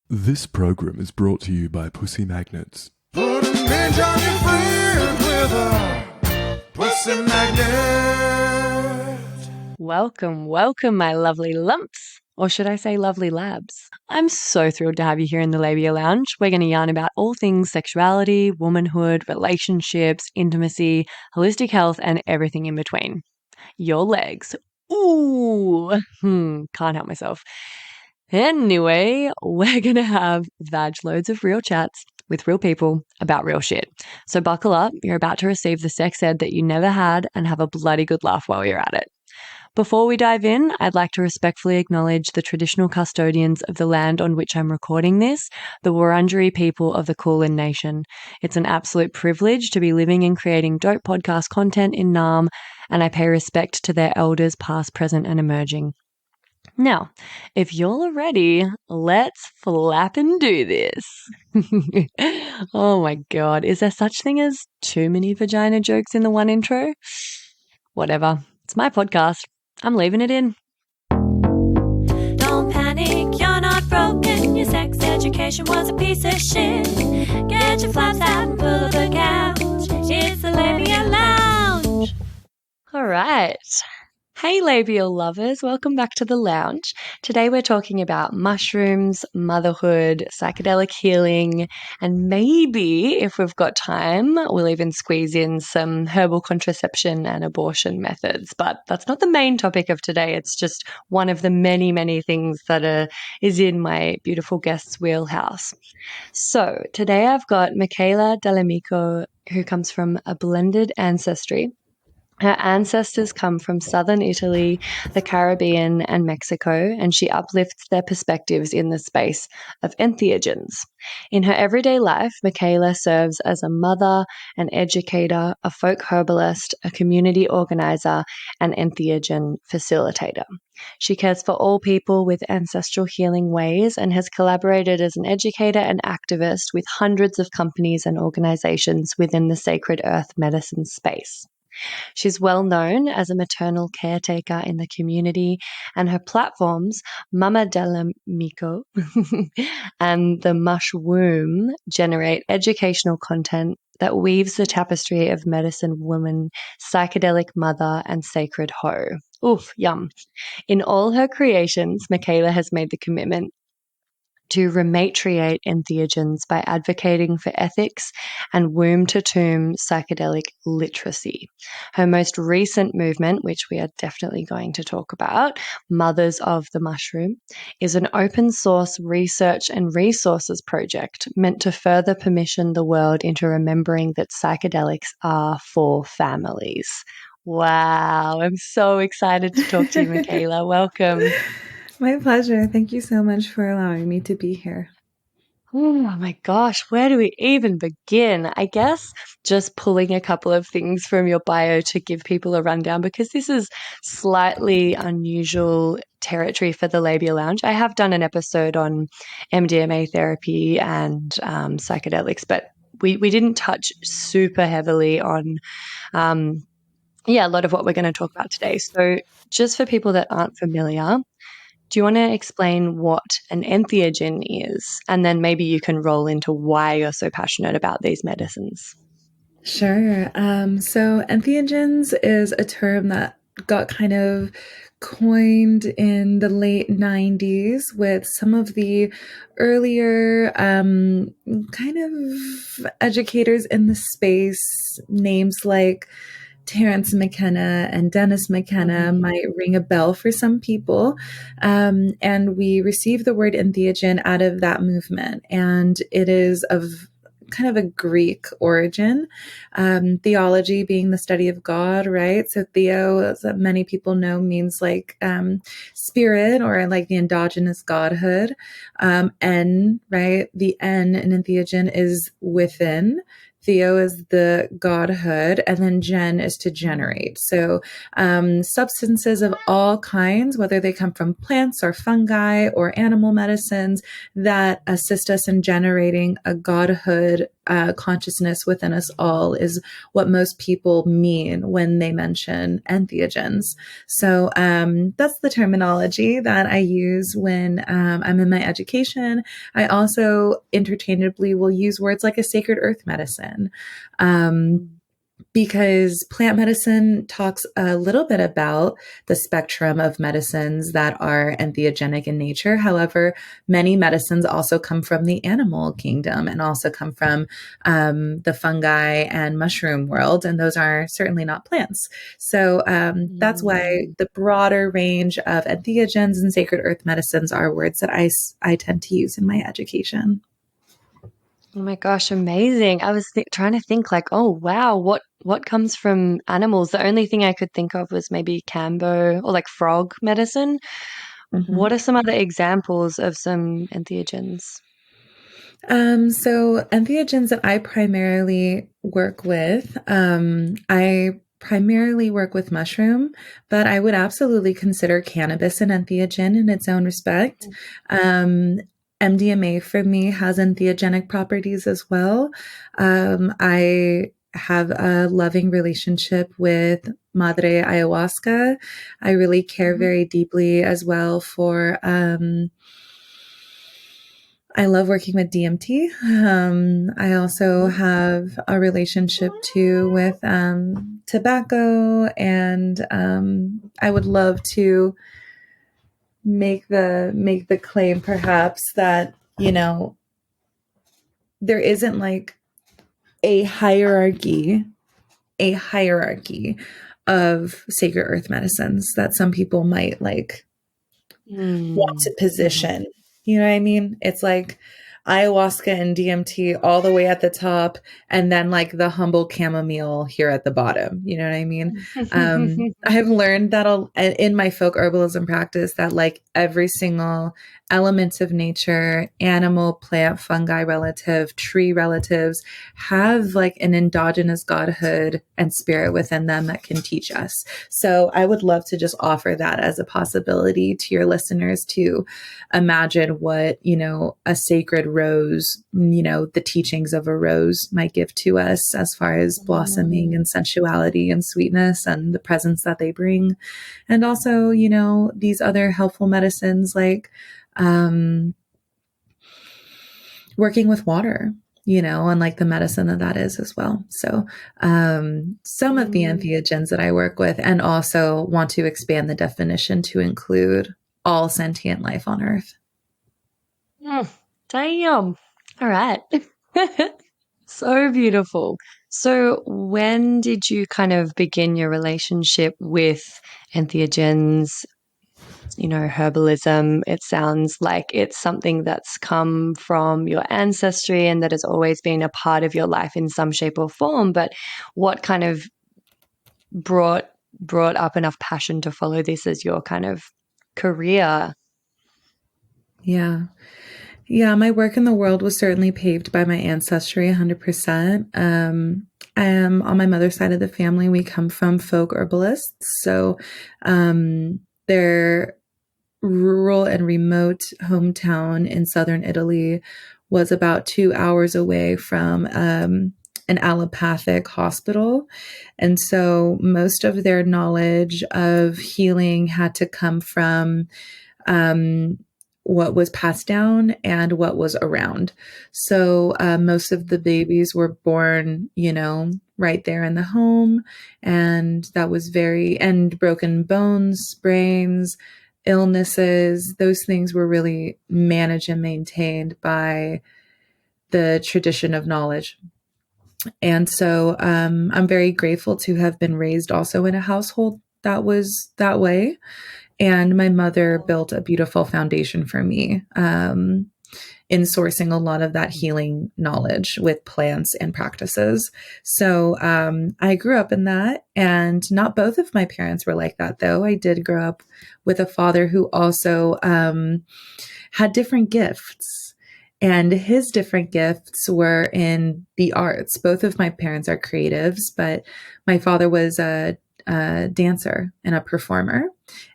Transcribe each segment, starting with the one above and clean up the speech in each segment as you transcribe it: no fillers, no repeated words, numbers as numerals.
This program is brought to you by Pussy Magnets. Put a midge on your friend with a pussy magnet. Welcome, my lovely lumps. Or should I say lovely labs? I'm so thrilled to have you here in the Labia Lounge. We're going to yarn about all things sexuality, womanhood, relationships, intimacy, holistic health, and everything in between. Your legs. Ooh, can't help myself. Anyway, we're going to have vag loads of real chats with real people about real shit. So buckle up, you're about to receive the sex ed that you never had and have a bloody good laugh while you're at it. Before we dive in, I'd like to respectfully acknowledge the traditional custodians of the land on which I'm recording this, the Wurundjeri people of the Kulin Nation. It's an absolute privilege to be living and creating dope podcast content in Naarm, and I pay respect to their elders past, present, and emerging. Now, if you're ready, let's flap and do this. Oh my God, is there such thing as too many vagina jokes in the one intro? Whatever, it's my podcast. I'm leaving it in. Don't panic, you're not broken. Your sex education was a piece of shit. Get your flaps out and pull up a couch. It's the Labia Lounge. All right. Hey labial lovers, welcome back to the lounge. Today we're talking about mushrooms, motherhood, psychedelic healing, and maybe, if we've got time, we'll even squeeze in some herbal contraception and abortion methods. But that's not the main topic of today. It's just one of the many, many things that is in my beautiful guest's wheelhouse. So today I've got Mikaela Myco, who comes from a blended ancestry. Her ancestors come from southern Italy, the Caribbean, and Mexico, and she uplifts their perspectives in the space of entheogens. In her everyday life, Mikaela serves as a mother, an educator, a folk herbalist, a community organizer, and entheogen facilitator. She cares for all people with ancestral healing ways and has collaborated as an educator and activist with hundreds of companies and organizations within the sacred earth medicine space. She's well known as a maternal caretaker in the community, and her platforms, Mama della Myco and the Mush Womb, generate educational content that weaves the tapestry of medicine woman, psychedelic mother, and sacred hoe. Oof, yum. In all her creations, Mikaela has made the commitment to rematriate entheogens by advocating for ethics and womb-to-tomb psychedelic literacy. Her most recent movement, which we are definitely going to talk about, Mothers of the Mushroom, is an open-source research and resources project meant to further permission the world into remembering that psychedelics are for families. Wow, I'm so excited to talk to you, Mikaela. Welcome. My pleasure. Thank you so much for allowing me to be here. Oh my gosh, where do we even begin? I guess just pulling a couple of things from your bio to give people a rundown, because this is slightly unusual territory for the Labia Lounge. I have done an episode on MDMA therapy and psychedelics, but we didn't touch super heavily on a lot of what we're going to talk about today. So just for people that aren't familiar, do you want to explain what an entheogen is? And then maybe you can roll into why you're so passionate about these medicines. Sure. So entheogens is a term that got kind of coined in the late 90s with some of the earlier kind of educators in the space, names like Terence McKenna and Dennis McKenna might ring a bell for some people. And we received the word entheogen out of that movement. And it is of kind of a Greek origin, theology being the study of God, right? So theo, as many people know, means like spirit or like the endogenous godhood. N, right? The N in entheogen is within. Theo is the godhood, and then gen is to generate. So substances of all kinds, whether they come from plants or fungi or animal medicines, that assist us in generating a godhood consciousness within us all, is what most people mean when they mention entheogens. So that's the terminology that I use when I'm in my education. I also interchangeably will use words like a sacred earth medicine. Because plant medicine talks a little bit about the spectrum of medicines that are entheogenic in nature. However, many medicines also come from the animal kingdom and also come from the fungi and mushroom world, and those are certainly not plants. So that's why the broader range of entheogens and sacred earth medicines are words that I tend to use in my education. Oh my gosh, amazing. I was trying to think like, oh wow, what comes from animals? The only thing I could think of was maybe Cambo or like frog medicine. Mm-hmm. What are some other examples of some entheogens? So entheogens that I primarily work with, I primarily work with mushroom, but I would absolutely consider cannabis an entheogen in its own respect. MDMA for me has entheogenic properties as well. I have a loving relationship with Madre Ayahuasca. I really care very deeply as well for I love working with DMT. I also have a relationship too with tobacco, and I would love to make the claim perhaps that, you know, there isn't like a hierarchy of sacred earth medicines that some people might like want to position. You know what I mean? It's like ayahuasca and DMT all the way at the top, and then like the humble chamomile here at the bottom. You know what I mean? I have learned that in my folk herbalism practice that like every single element of nature, animal, plant, fungi relative, tree relatives, have like an endogenous godhood and spirit within them that can teach us. So I would love to just offer that as a possibility to your listeners to imagine what, you know, a sacred rose, you know, the teachings of a rose might give to us as far as blossoming and sensuality and sweetness and the presence that they bring. And also, you know, these other helpful medicines like working with water, you know, and like the medicine that is as well. So some of the entheogens that I work with, and also want to expand the definition to include all sentient life on Earth. Damn. All right. So beautiful. So when did you kind of begin your relationship with entheogens, you know, herbalism? It sounds like it's something that's come from your ancestry and that has always been a part of your life in some shape or form. But what kind of brought up enough passion to follow this as your kind of career? Yeah. Yeah, my work in the world was certainly paved by my ancestry, 100%. I am on my mother's side of the family. We come from folk herbalists. So their rural and remote hometown in southern Italy was about 2 hours away from an allopathic hospital. And so most of their knowledge of healing had to come from what was passed down and what was around. So most of the babies were born, you know, right there in the home. And that was and broken bones, sprains, illnesses, those things were really managed and maintained by the tradition of knowledge. And so I'm very grateful to have been raised also in a household that was that way. And my mother built a beautiful foundation for me in sourcing a lot of that healing knowledge with plants and practices. So I grew up in that, and not both of my parents were like that, though. I did grow up with a father who also had different gifts. And his different gifts were in the arts. Both of my parents are creatives, but my father was a dancer and a performer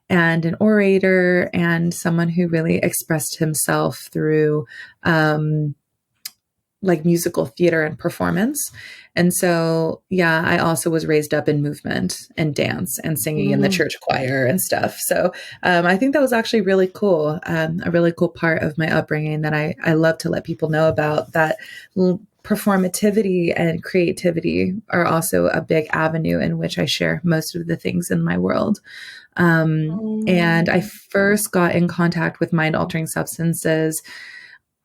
and an orator and someone who really expressed himself through like musical theater and performance. And so, yeah, I also was raised up in movement and dance and singing in the church choir and stuff. So I think that was actually really cool, a really cool part of my upbringing that I love to let people know about, that performativity and creativity are also a big avenue in which I share most of the things in my world. And I first got in contact with mind altering substances.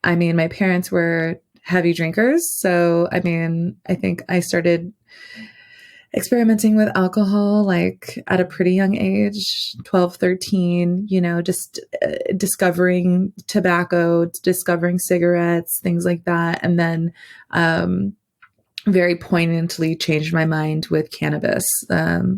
I mean, my parents were heavy drinkers. So, I mean, I think I started experimenting with alcohol like at a pretty young age, 12, 13, just discovering tobacco, discovering cigarettes, things like that. And then, very poignantly changed my mind with cannabis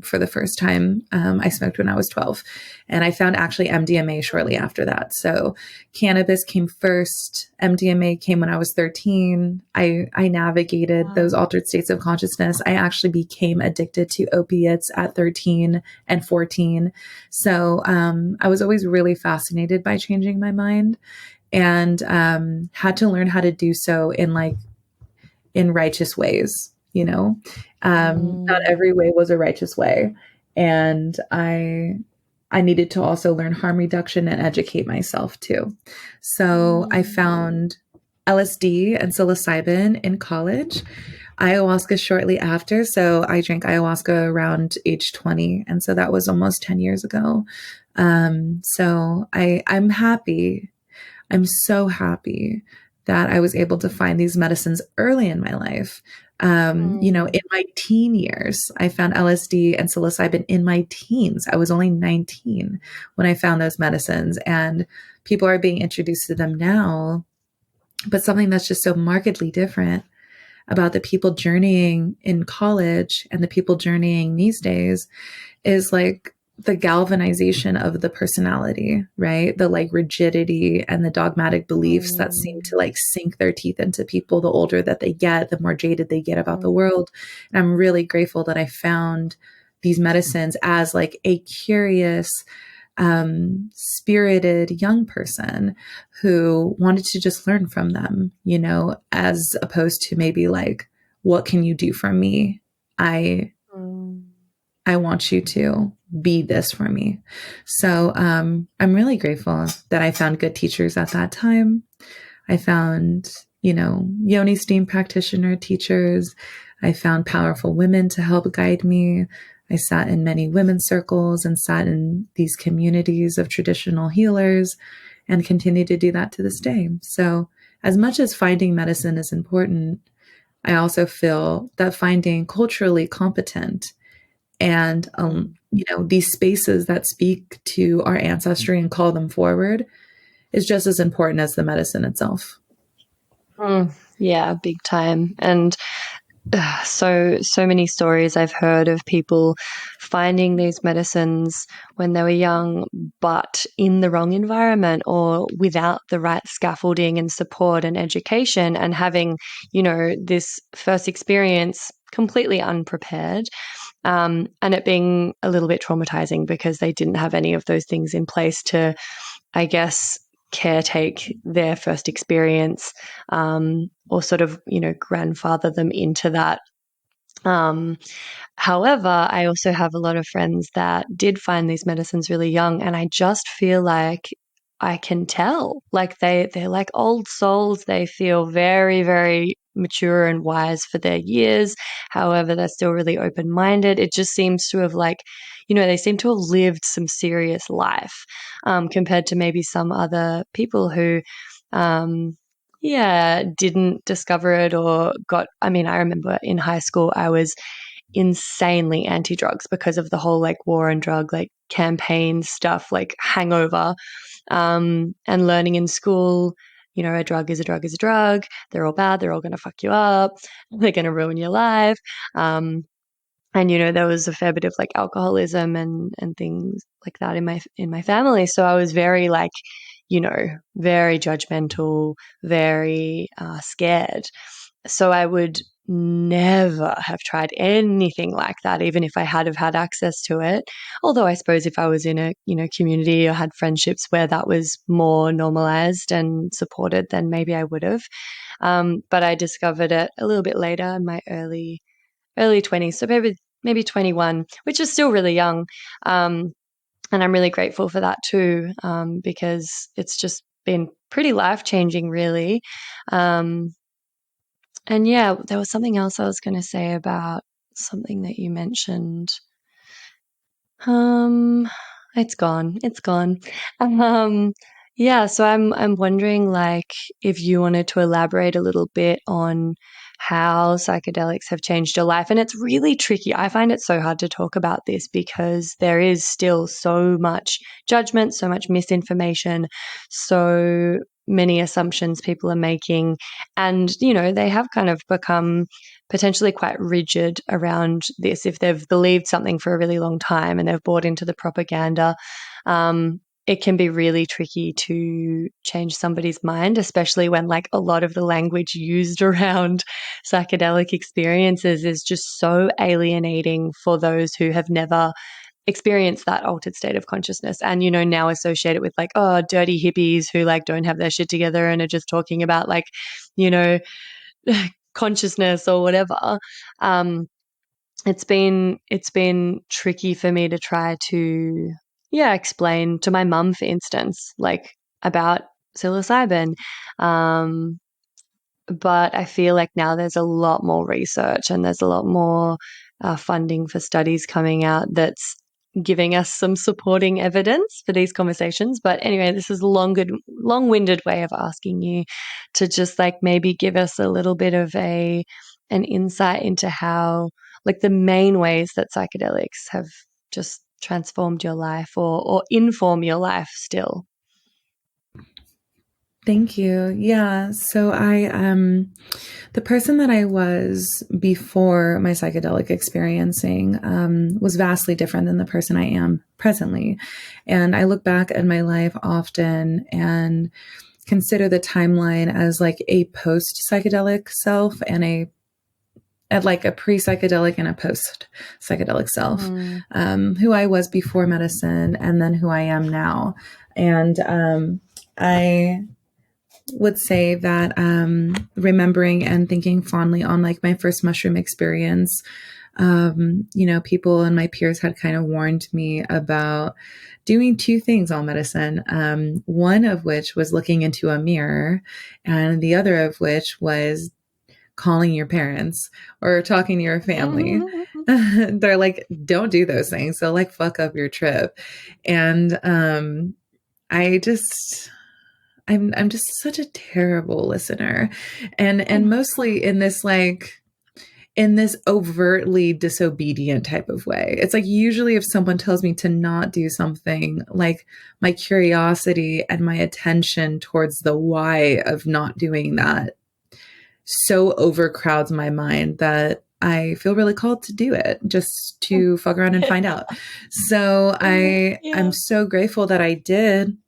for the first time. I smoked when I was 12, and I found actually MDMA shortly after that. So cannabis came first. MDMA came when I was 13. I navigated those altered states of consciousness. I actually became addicted to opiates at 13 and 14. So I was always really fascinated by changing my mind, and had to learn how to do so in righteous ways, not every way was a righteous way. And I needed to also learn harm reduction and educate myself too. So I found LSD and psilocybin in college, ayahuasca shortly after. So I drank ayahuasca around age 20. And so that was almost 10 years ago. So I'm happy. I'm so happy that I was able to find these medicines early in my life. In my teen years, I found LSD and psilocybin in my teens. I was only 19 when I found those medicines, and people are being introduced to them now. But something that's just so markedly different about the people journeying in college and the people journeying these days is like the galvanization of the personality, right? The like rigidity and the dogmatic beliefs that seem to like sink their teeth into people. The older that they get, the more jaded they get about the world. And I'm really grateful that I found these medicines as like a curious, spirited young person who wanted to just learn from them, as opposed to maybe like, what can you do for me? I want you to be this for me. So I'm really grateful that I found good teachers at that time. I found, yoni steam practitioner teachers. I found powerful women to help guide me. I sat in many women's circles and sat in these communities of traditional healers and continue to do that to this day. So as much as finding medicine is important, I also feel that finding culturally competent and, these spaces that speak to our ancestry and call them forward is just as important as the medicine itself. Yeah, big time. And so many stories I've heard of people finding these medicines when they were young, but in the wrong environment or without the right scaffolding and support and education, and having, this first experience completely unprepared. And it being a little bit traumatizing because they didn't have any of those things in place to, I guess, caretake their first experience, or sort of, grandfather them into that. However, I also have a lot of friends that did find these medicines really young, and I just feel like I can tell, like they're like old souls. They feel very, very mature and wise for their years. However, they're still really open-minded. It just seems to have they seem to have lived some serious life, compared to maybe some other people who, didn't discover it or I remember in high school, I was insanely anti-drugs because of the whole like war and drug like campaign stuff, like hangover, and learning in school, a drug is a drug is a drug. They're all bad. They're all going to fuck you up. They're going to ruin your life. And there was a fair bit of like alcoholism and things like that in my family. So I was very like, very judgmental, very scared. So I would never have tried anything like that, even if I had have had access to it. Although I suppose if I was in a, community or had friendships where that was more normalized and supported, then maybe I would have. But I discovered it a little bit later in my early 20s, so maybe 21, which is still really young. And I'm really grateful for that too, because it's just been pretty life-changing, really. And yeah, there was something else I was going to say about something that you mentioned. It's gone. It's gone. Um, yeah, so I'm wondering, like, if you wanted to elaborate a little bit on how psychedelics have changed your life. And it's really tricky. I find it so hard to talk about this because there is still so much judgment, so much misinformation, so many assumptions people are making. And, they have kind of become potentially quite rigid around this. If they've believed something for a really long time and they've bought into the propaganda, it can be really tricky to change somebody's mind, especially when like a lot of the language used around psychedelic experiences is just so alienating for those who have never experienced that altered state of consciousness and, now associate it with like, oh, dirty hippies who like don't have their shit together and are just talking about like, consciousness or whatever. It's been tricky for me to try to explain to my mum, for instance, like about psilocybin. But I feel like now there's a lot more research and there's a lot more funding for studies coming out that's giving us some supporting evidence for these conversations. But anyway, this is a long-winded way of asking you to just like maybe give us a little bit of an insight into how, like, the main ways that psychedelics have just transformed your life or inform your life still. Thank you. Yeah. So the person that I was before my psychedelic experiencing, was vastly different than the person I am presently. And I look back at my life often and consider the timeline as like a post psychedelic self and like a pre-psychedelic and a post-psychedelic self, who I was before medicine and then who I am now. And I would say that remembering and thinking fondly on like my first mushroom experience, people and my peers had kind of warned me about doing two things on medicine. One of which was looking into a mirror, and the other of which was calling your parents or talking to your family. They're like, don't do those things. They'll like fuck up your trip. And I'm just such a terrible listener. And mostly in this overtly disobedient type of way. It's like usually if someone tells me to not do something, like my curiosity and my attention towards the why of not doing that so overcrowds my mind that I feel really called to do it just to fuck around and find out. So I'm so grateful that I did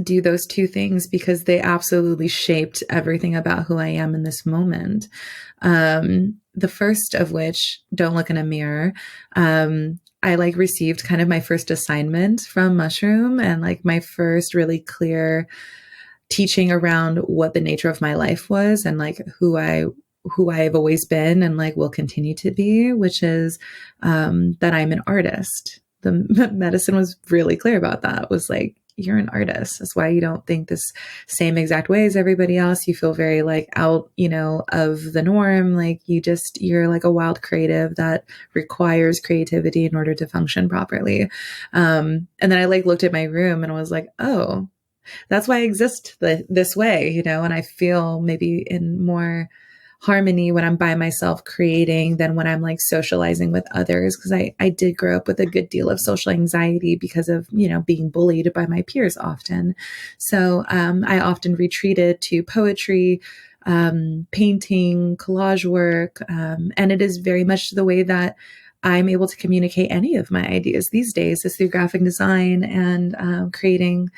do those two things because they absolutely shaped everything about who I am in this moment. The first of which, don't look in a mirror. I like received kind of my first assignment from mushroom and like my first really clear teaching around what the nature of my life was and like who I've always been and like will continue to be, which is that I'm an artist. The medicine was really clear about that. It was like, you're an artist. That's why you don't think this same exact way as everybody else. You feel very like out, of the norm. Like you're like a wild creative that requires creativity in order to function properly. And then I like looked at my room and was like, oh, that's why I exist this way, and I feel maybe in more harmony when I'm by myself creating than when I'm like socializing with others. Cause I did grow up with a good deal of social anxiety because of, being bullied by my peers often. So I often retreated to poetry, painting, collage work. And it is very much the way that I'm able to communicate any of my ideas these days is through graphic design and creating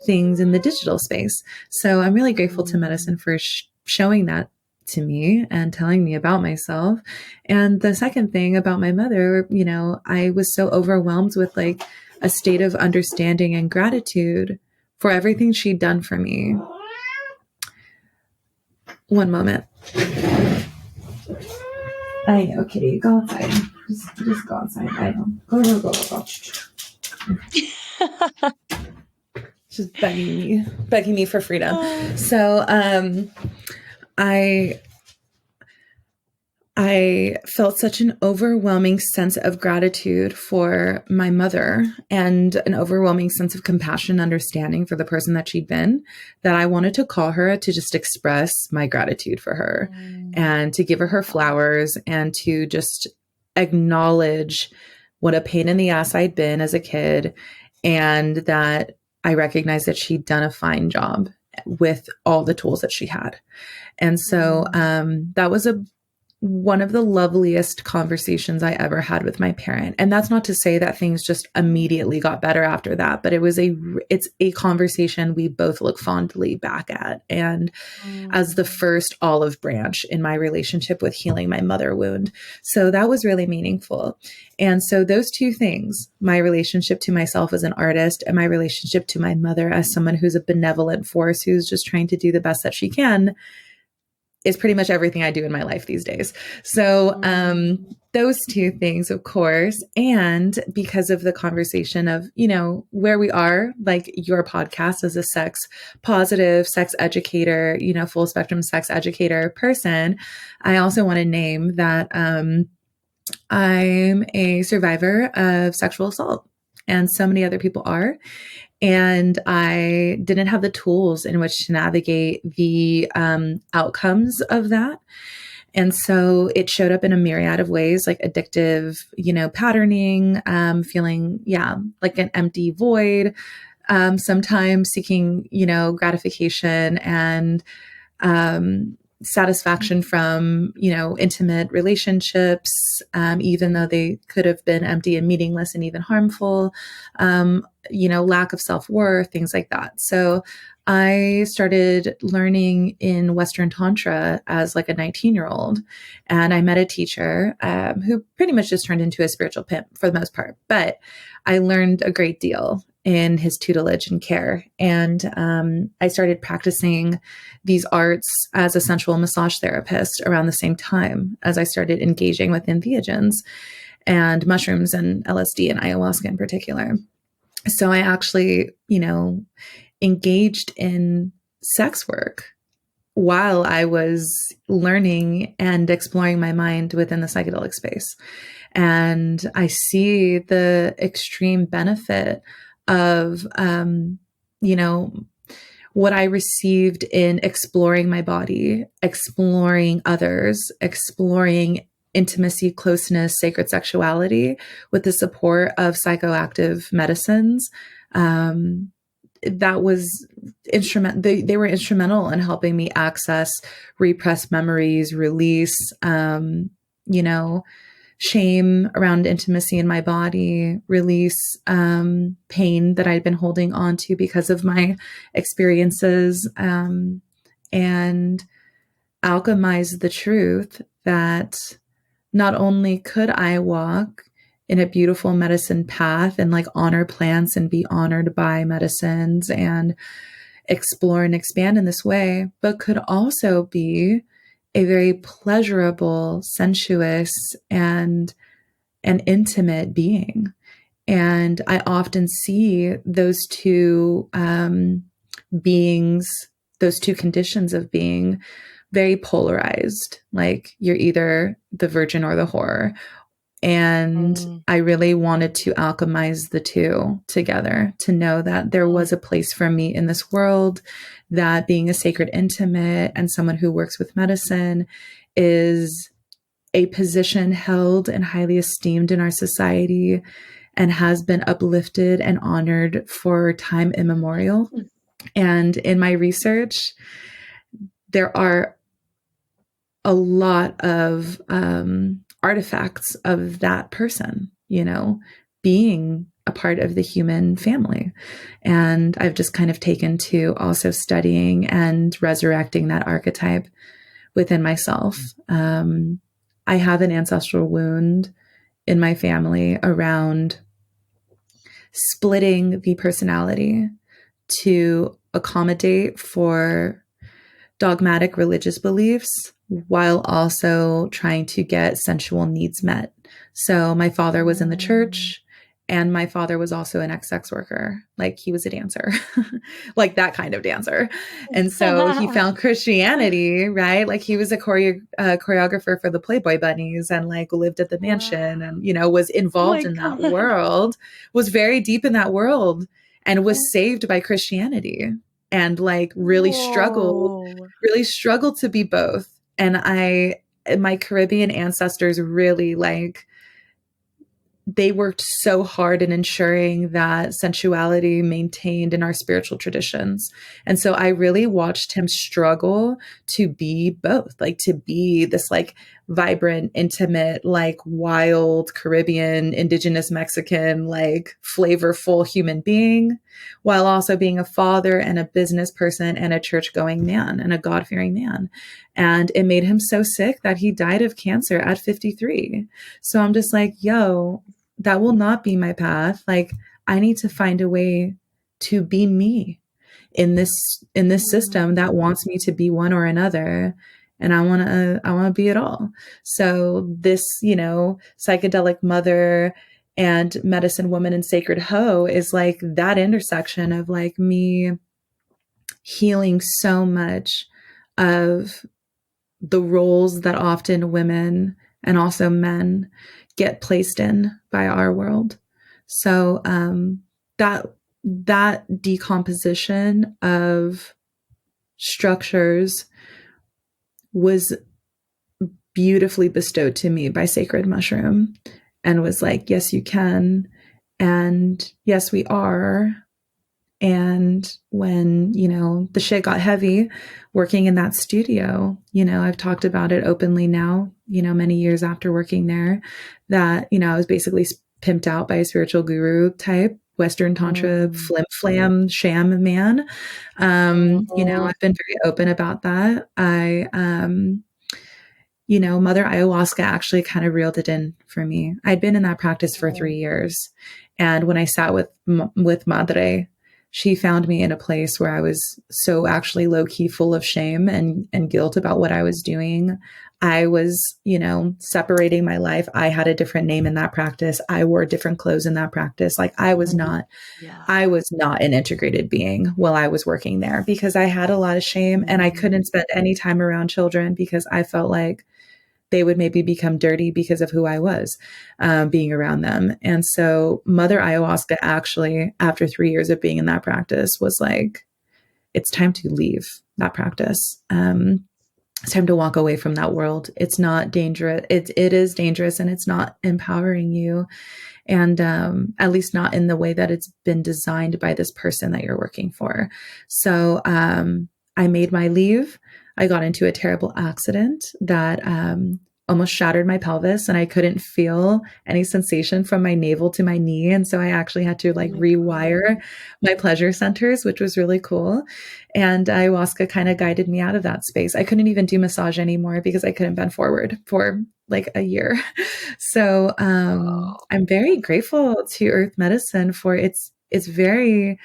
things in the digital space. So I'm really grateful to medicine for showing that to me and telling me about myself. And the second thing about my mother, you know, I was so overwhelmed with like a state of understanding and gratitude for everything she'd done for me. One moment. I know, Kitty, go outside. Just go outside. I know. Go. She's begging me for freedom. So, I felt such an overwhelming sense of gratitude for my mother and an overwhelming sense of compassion and understanding for the person that she'd been, that I wanted to call her to just express my gratitude for her and to give her flowers and to just acknowledge what a pain in the ass I'd been as a kid, and that I recognized that she'd done a fine job with all the tools that she had. And so that was one of the loveliest conversations I ever had with my parent. And that's not to say that things just immediately got better after that, but it's a conversation we both look fondly back at. And as the first olive branch in my relationship with healing my mother wound. So that was really meaningful. And so those two things, my relationship to myself as an artist and my relationship to my mother as someone who's a benevolent force, who's just trying to do the best that she can, is pretty much everything I do in my life these days. So those two things, of course, and because of the conversation of, you know, where we are, like your podcast as a sex positive, sex educator, you know, full spectrum sex educator person, I also want to name that I'm a survivor of sexual assault, and so many other people are. And I didn't have the tools in which to navigate the outcomes of that. And so it showed up in a myriad of ways, like addictive, you know, patterning, feeling, like an empty void, sometimes seeking, you know, gratification and satisfaction from, you know, intimate relationships, even though they could have been empty and meaningless and even harmful, you know, lack of self-worth, things like that. So I started learning in Western Tantra as like a 19-year-old, and I met a teacher who pretty much just turned into a spiritual pimp for the most part, but I learned a great deal in his tutelage and care. And I started practicing these arts as a sensual massage therapist around the same time as I started engaging with entheogens and mushrooms and LSD and ayahuasca in particular. So I actually, you know, engaged in sex work while I was learning and exploring my mind within the psychedelic space. And I see the extreme benefit of, you know, what I received in exploring my body, exploring others, exploring intimacy, closeness, sacred sexuality with the support of psychoactive medicines. That was instrumental. They were instrumental in helping me access repressed memories, release, you know, shame around intimacy in my body, release pain that I'd been holding on to because of my experiences, and alchemize the truth that not only could I walk in a beautiful medicine path and like honor plants and be honored by medicines and explore and expand in this way, but could also be a very pleasurable, sensuous, and an intimate being. And I often see those two beings, those two conditions of being very polarized. Like you're either the virgin or the whore. And I really wanted to alchemize the two together, to know that there was a place for me in this world, that being a sacred intimate and someone who works with medicine is a position held and highly esteemed in our society and has been uplifted and honored for time immemorial. And in my research, there are a lot of artifacts of that person, you know, being a part of the human family. And I've just kind of taken to also studying and resurrecting that archetype within myself. I have an ancestral wound in my family around splitting the personality to accommodate for dogmatic religious beliefs while also trying to get sensual needs met. So my father was in the church, and my father was also an ex-sex worker. Like, he was a dancer, like that kind of dancer. And so he found Christianity, right? Like, he was a choreographer for the Playboy Bunnies, and like lived at the mansion, and, you know, was involved in that world, was very deep in that world, and was saved by Christianity, and like really struggled to be both. And my Caribbean ancestors really, like, they worked so hard in ensuring that sensuality maintained in our spiritual traditions. And so I really watched him struggle to be both, like to be this like vibrant, intimate, like wild Caribbean, indigenous Mexican, like flavorful human being, while also being a father and a business person and a church-going man and a God-fearing man. And it made him so sick that he died of cancer at 53. So I'm just like, yo, that will not be my path. Like, I need to find a way to be me in this system that wants me to be one or another. And I want to be it all. So this, you know, psychedelic mother and medicine woman and sacred hoe is like that intersection of like me healing so much of the roles that often women and also men get placed in by our world. So that decomposition of structures was beautifully bestowed to me by Sacred Mushroom, and was like, yes, you can. And yes, we are. And when, you know, the shit got heavy working in that studio, you know, I've talked about it openly now, you know, many years after working there, that, you know, I was basically pimped out by a spiritual guru type, Western Tantra, flim flam, sham man. You know, I've been very open about that. You know, Mother Ayahuasca actually kind of reeled it in for me. I'd been in that practice for 3 years. And when I sat with Madre, she found me in a place where I was so actually low key full of shame and guilt about what I was doing. I was, you know, separating my life. I had a different name in that practice. I wore different clothes in that practice. Like, I was not an integrated being while I was working there, because I had a lot of shame and I couldn't spend any time around children because I felt like they would maybe become dirty because of who I was, being around them. And so Mother Ayahuasca actually, after 3 years of being in that practice, was like, it's time to leave that practice. It's time to walk away from that world. It's not dangerous. It is dangerous, and it's not empowering you. And at least not in the way that it's been designed by this person that you're working for. So I made my leave. I got into a terrible accident that almost shattered my pelvis, and I couldn't feel any sensation from my navel to my knee. And so I actually had to like rewire my pleasure centers, which was really cool. And ayahuasca kind of guided me out of that space. I couldn't even do massage anymore because I couldn't bend forward for like a year. So I'm very grateful to Earth Medicine for its very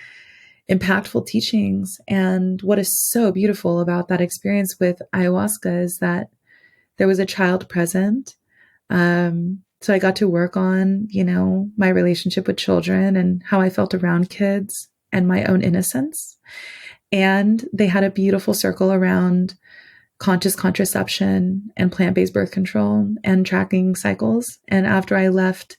impactful teachings. And what is so beautiful about that experience with ayahuasca is that there was a child present. So I got to work on, you know, my relationship with children and how I felt around kids and my own innocence. And they had a beautiful circle around conscious contraception and plant-based birth control and tracking cycles. And after I left,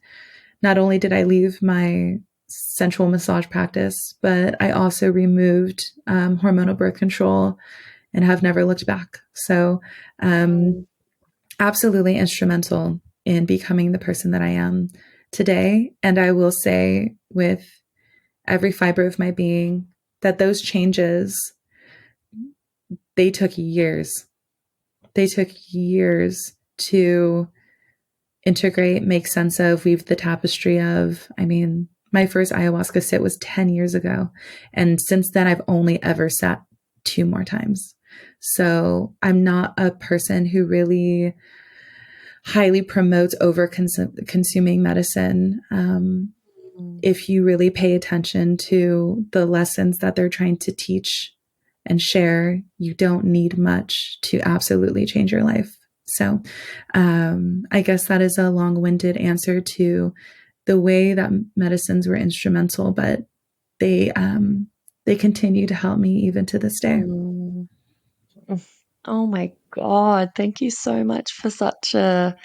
not only did I leave my sensual massage practice, but I also removed hormonal birth control and have never looked back. So absolutely instrumental in becoming the person that I am today. And I will say with every fiber of my being that those changes, they took years. They took years to integrate, make sense of, weave the tapestry of. I mean, my first ayahuasca sit was 10 years ago. And since then, I've only ever sat 2 more times. So I'm not a person who really highly promotes over consuming medicine. If you really pay attention to the lessons that they're trying to teach and share, you don't need much to absolutely change your life. So I guess that is a long-winded answer to the way that medicines were instrumental, but they continue to help me even to this day. Oh my God. Thank you so much for such a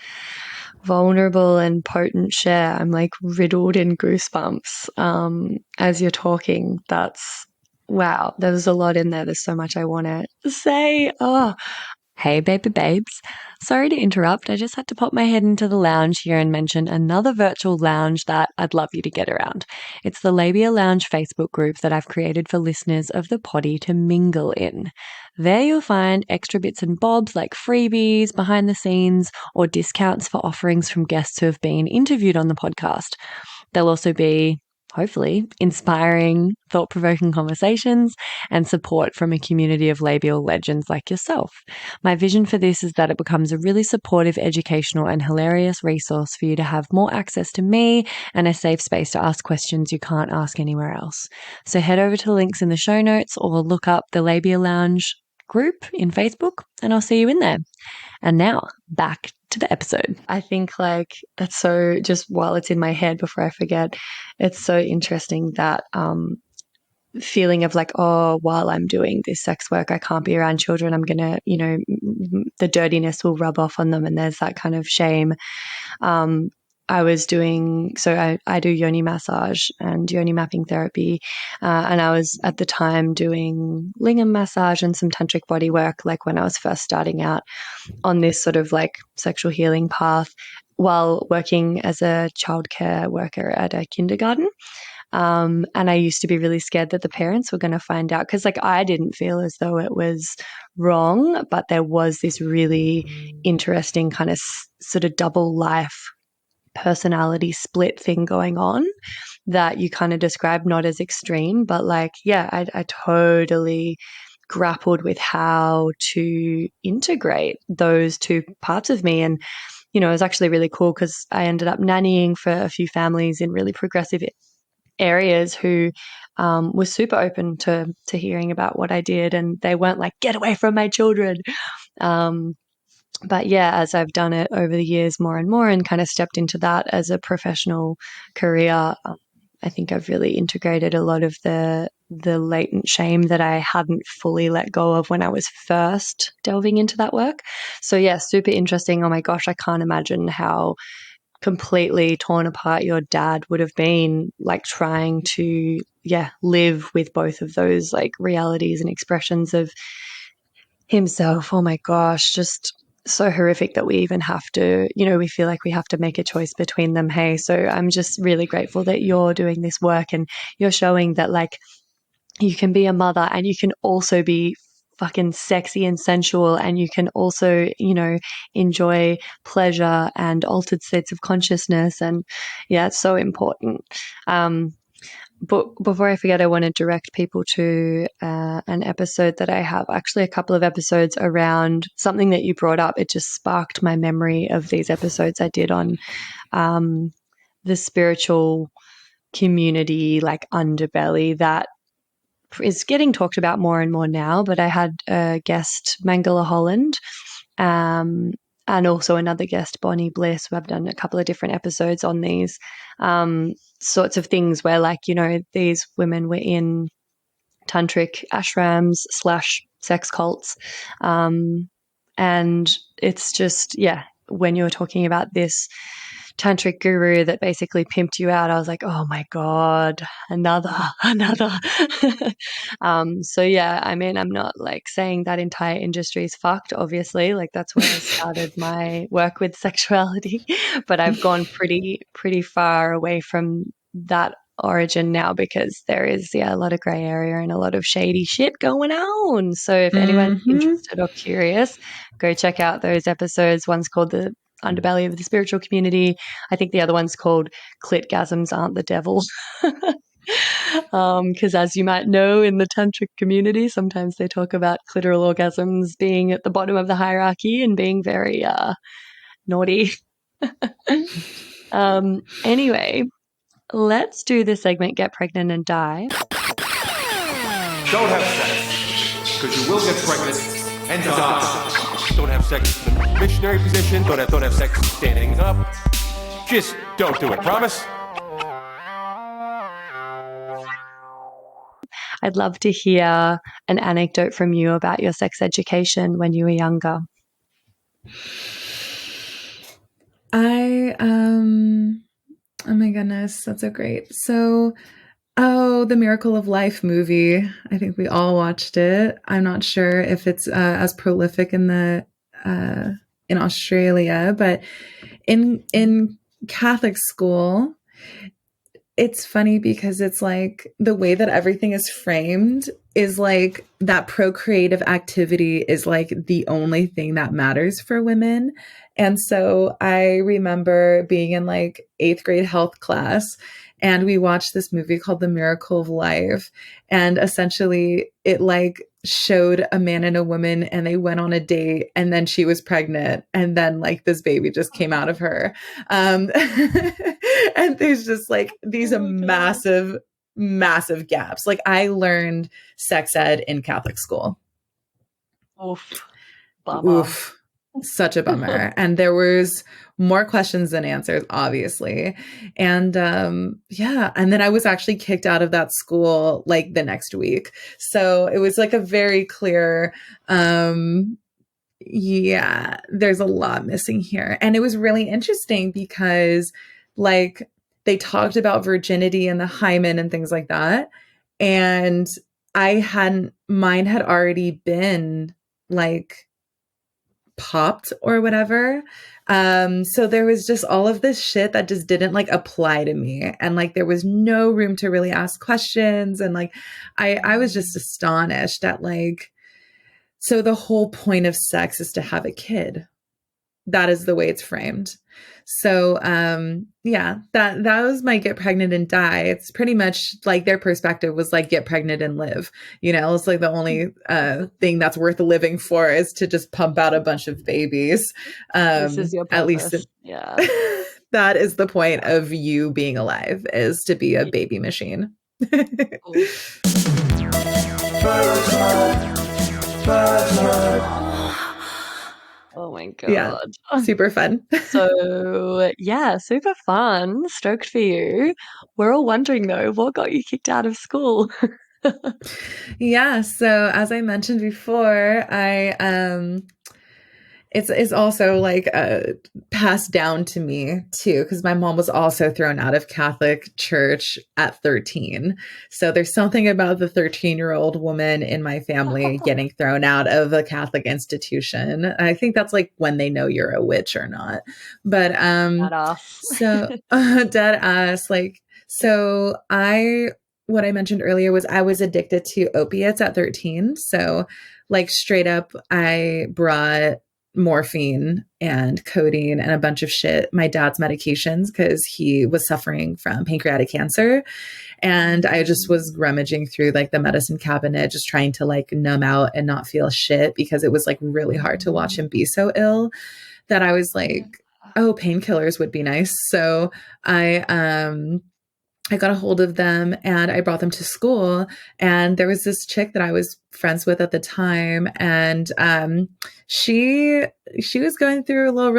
vulnerable and potent share. I'm like riddled in goosebumps as you're talking. That's wow. There's a lot in there. There's so much I want to say. Oh, hey, baby babes. Sorry to interrupt. I just had to pop my head into the lounge here and mention another virtual lounge that I'd love you to get around. It's the Labia Lounge Facebook group that I've created for listeners of the potty to mingle in. There you'll find extra bits and bobs like freebies, behind the scenes, or discounts for offerings from guests who have been interviewed on the podcast. There'll also be, hopefully, inspiring, thought-provoking conversations and support from a community of labial legends like yourself. My vision for this is that it becomes a really supportive, educational, and hilarious resource for you to have more access to me and a safe space to ask questions you can't ask anywhere else. So head over to the links in the show notes or look up the Labia Lounge group in Facebook and I'll see you in there. And now back to the episode. I think like that's so, just while it's in my head before I forget, it's so interesting that feeling of like, oh, while I'm doing this sex work, I can't be around children. I'm going to, the dirtiness will rub off on them. And there's that kind of shame. I was doing, so I do yoni massage and yoni mapping therapy. And I was at the time doing lingam massage and some tantric body work, like when I was first starting out on this sort of like sexual healing path while working as a childcare worker at a kindergarten. And I used to be really scared that the parents were going to find out because like I didn't feel as though it was wrong, but there was this really interesting kind of sort of double life personality split thing going on that you kind of described, not as extreme, but like, yeah, I totally grappled with how to integrate those two parts of me. And, it was actually really cool because I ended up nannying for a few families in really progressive areas who were super open to hearing about what I did. And they weren't like, get away from my children. But yeah, as I've done it over the years more and more and kind of stepped into that as a professional career, I think I've really integrated a lot of the latent shame that I hadn't fully let go of when I was first delving into that work. So yeah, super interesting. Oh my gosh, I can't imagine how completely torn apart your dad would have been, like trying to, live with both of those like realities and expressions of himself. Oh my gosh, just so horrific that we even have to, we feel like we have to make a choice between them. Hey, so I'm just really grateful that you're doing this work and you're showing that like you can be a mother and you can also be fucking sexy and sensual and you can also, enjoy pleasure and altered states of consciousness. And yeah, it's so important. But before I forget, I want to direct people to an episode that I have, actually a couple of episodes around something that you brought up. It just sparked my memory of these episodes I did on the spiritual community, like underbelly, that is getting talked about more and more now. But I had a guest, Mangala Holland, and also another guest, Bonnie Bliss, who I've done a couple of different episodes on these sorts of things where, like, these women were in tantric ashrams / sex cults. And it's just, when you were talking about this tantric guru that basically pimped you out, I was like, oh my God, another. So yeah, I mean, I'm not like saying that entire industry is fucked, obviously, like that's where I started my work with sexuality, but I've gone pretty far away from that origin now because there is a lot of gray area and a lot of shady shit going on. So if anyone's interested or curious, go check out those episodes. One's called the underbelly of the spiritual community. I think the other one's called Clitgasms Aren't the Devil. Because as you might know, in the tantric community, sometimes they talk about clitoral orgasms being at the bottom of the hierarchy and being very naughty. Anyway, let's do the segment Get Pregnant and Die. Don't have sex, because you will get pregnant and die. Don't have sex in the missionary position. Don't have sex standing up. Just don't do it. Promise? I'd love to hear an anecdote from you about your sex education when you were younger. Oh my goodness, that's so great. So, the Miracle of Life movie. I think we all watched it. I'm not sure if it's as prolific in in Australia, but in Catholic school, it's funny because it's like the way that everything is framed is like that procreative activity is like the only thing that matters for women. And so I remember being in like 8th grade health class, and we watched this movie called The Miracle of Life. And essentially it like showed a man and a woman, and they went on a date, and then she was pregnant, and then like this baby just came out of her. And there's just like these massive gaps. Like I learned sex ed in Catholic school. Oof. Oof. Such a bummer. And there was more questions than answers, obviously. And yeah. And then I was actually kicked out of that school like the next week. So it was like a very clear, yeah, there's a lot missing here. And it was really interesting because like they talked about virginity and the hymen and things like that. And mine had already been like popped or whatever. So there was just all of this shit that just didn't like apply to me. And like there was no room to really ask questions. And like I was just astonished at like, so the whole point of sex is to have a kid. That is the way it's framed. So yeah, that was my get pregnant and die. It's pretty much like their perspective was like get pregnant and live. You know, it's like the only thing that's worth living for is to just pump out a bunch of babies. This is your purpose. At least yeah. That is the point of you being alive, is to be a baby machine. Oh my God. Yeah, super fun. So yeah, super fun. Stoked for you. We're all wondering though, what got you kicked out of school? Yeah, so as I mentioned before, it's also like passed down to me too, because my mom was also thrown out of Catholic church at 13. So there's something about the 13-year-old woman in my family getting thrown out of a Catholic institution. I think that's like when they know you're a witch or not. But so dead ass. Like, so what I mentioned earlier was I was addicted to opiates at 13. So like straight up, I brought morphine and codeine and a bunch of shit, my dad's medications, because he was suffering from pancreatic cancer. And I just was rummaging through like the medicine cabinet, just trying to like numb out and not feel shit, because it was like really hard to watch him be so ill that I was like, oh, painkillers would be nice. So I got a hold of them and I brought them to school. And there was this chick that I was friends with at the time. And she was going through a little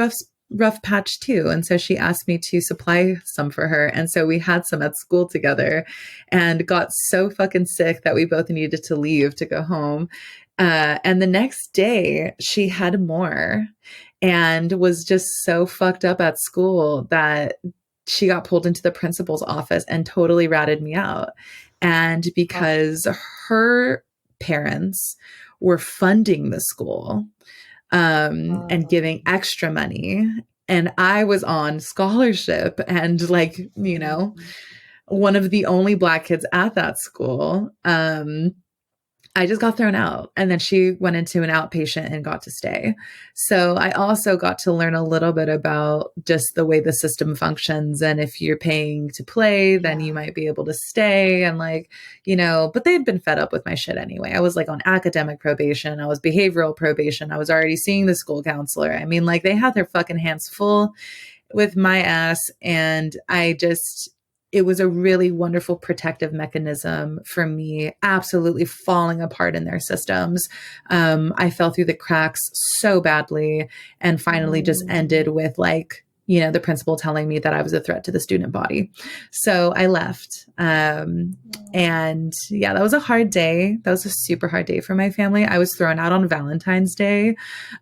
rough patch too. And so she asked me to supply some for her. And so we had some at school together and got so fucking sick that we both needed to leave to go home. And the next day she had more and was just so fucked up at school that she got pulled into the principal's office and totally ratted me out. And because her parents were funding the school and giving extra money, and I was on scholarship and like, you know, one of the only Black kids at that school, I just got thrown out. And then she went into an outpatient and got to stay. So I also got to learn a little bit about just the way the system functions. And if you're paying to play, then you might be able to stay. And like, but they'd been fed up with my shit anyway. I was like on academic probation. I was behavioral probation. I was already seeing the school counselor. I mean, like they had their fucking hands full with my ass. And it was a really wonderful protective mechanism for me, absolutely falling apart in their systems. I fell through the cracks so badly and finally just ended with like, the principal telling me that I was a threat to the student body. So I left. And yeah, that was a hard day. That was a super hard day for my family. I was thrown out on Valentine's Day.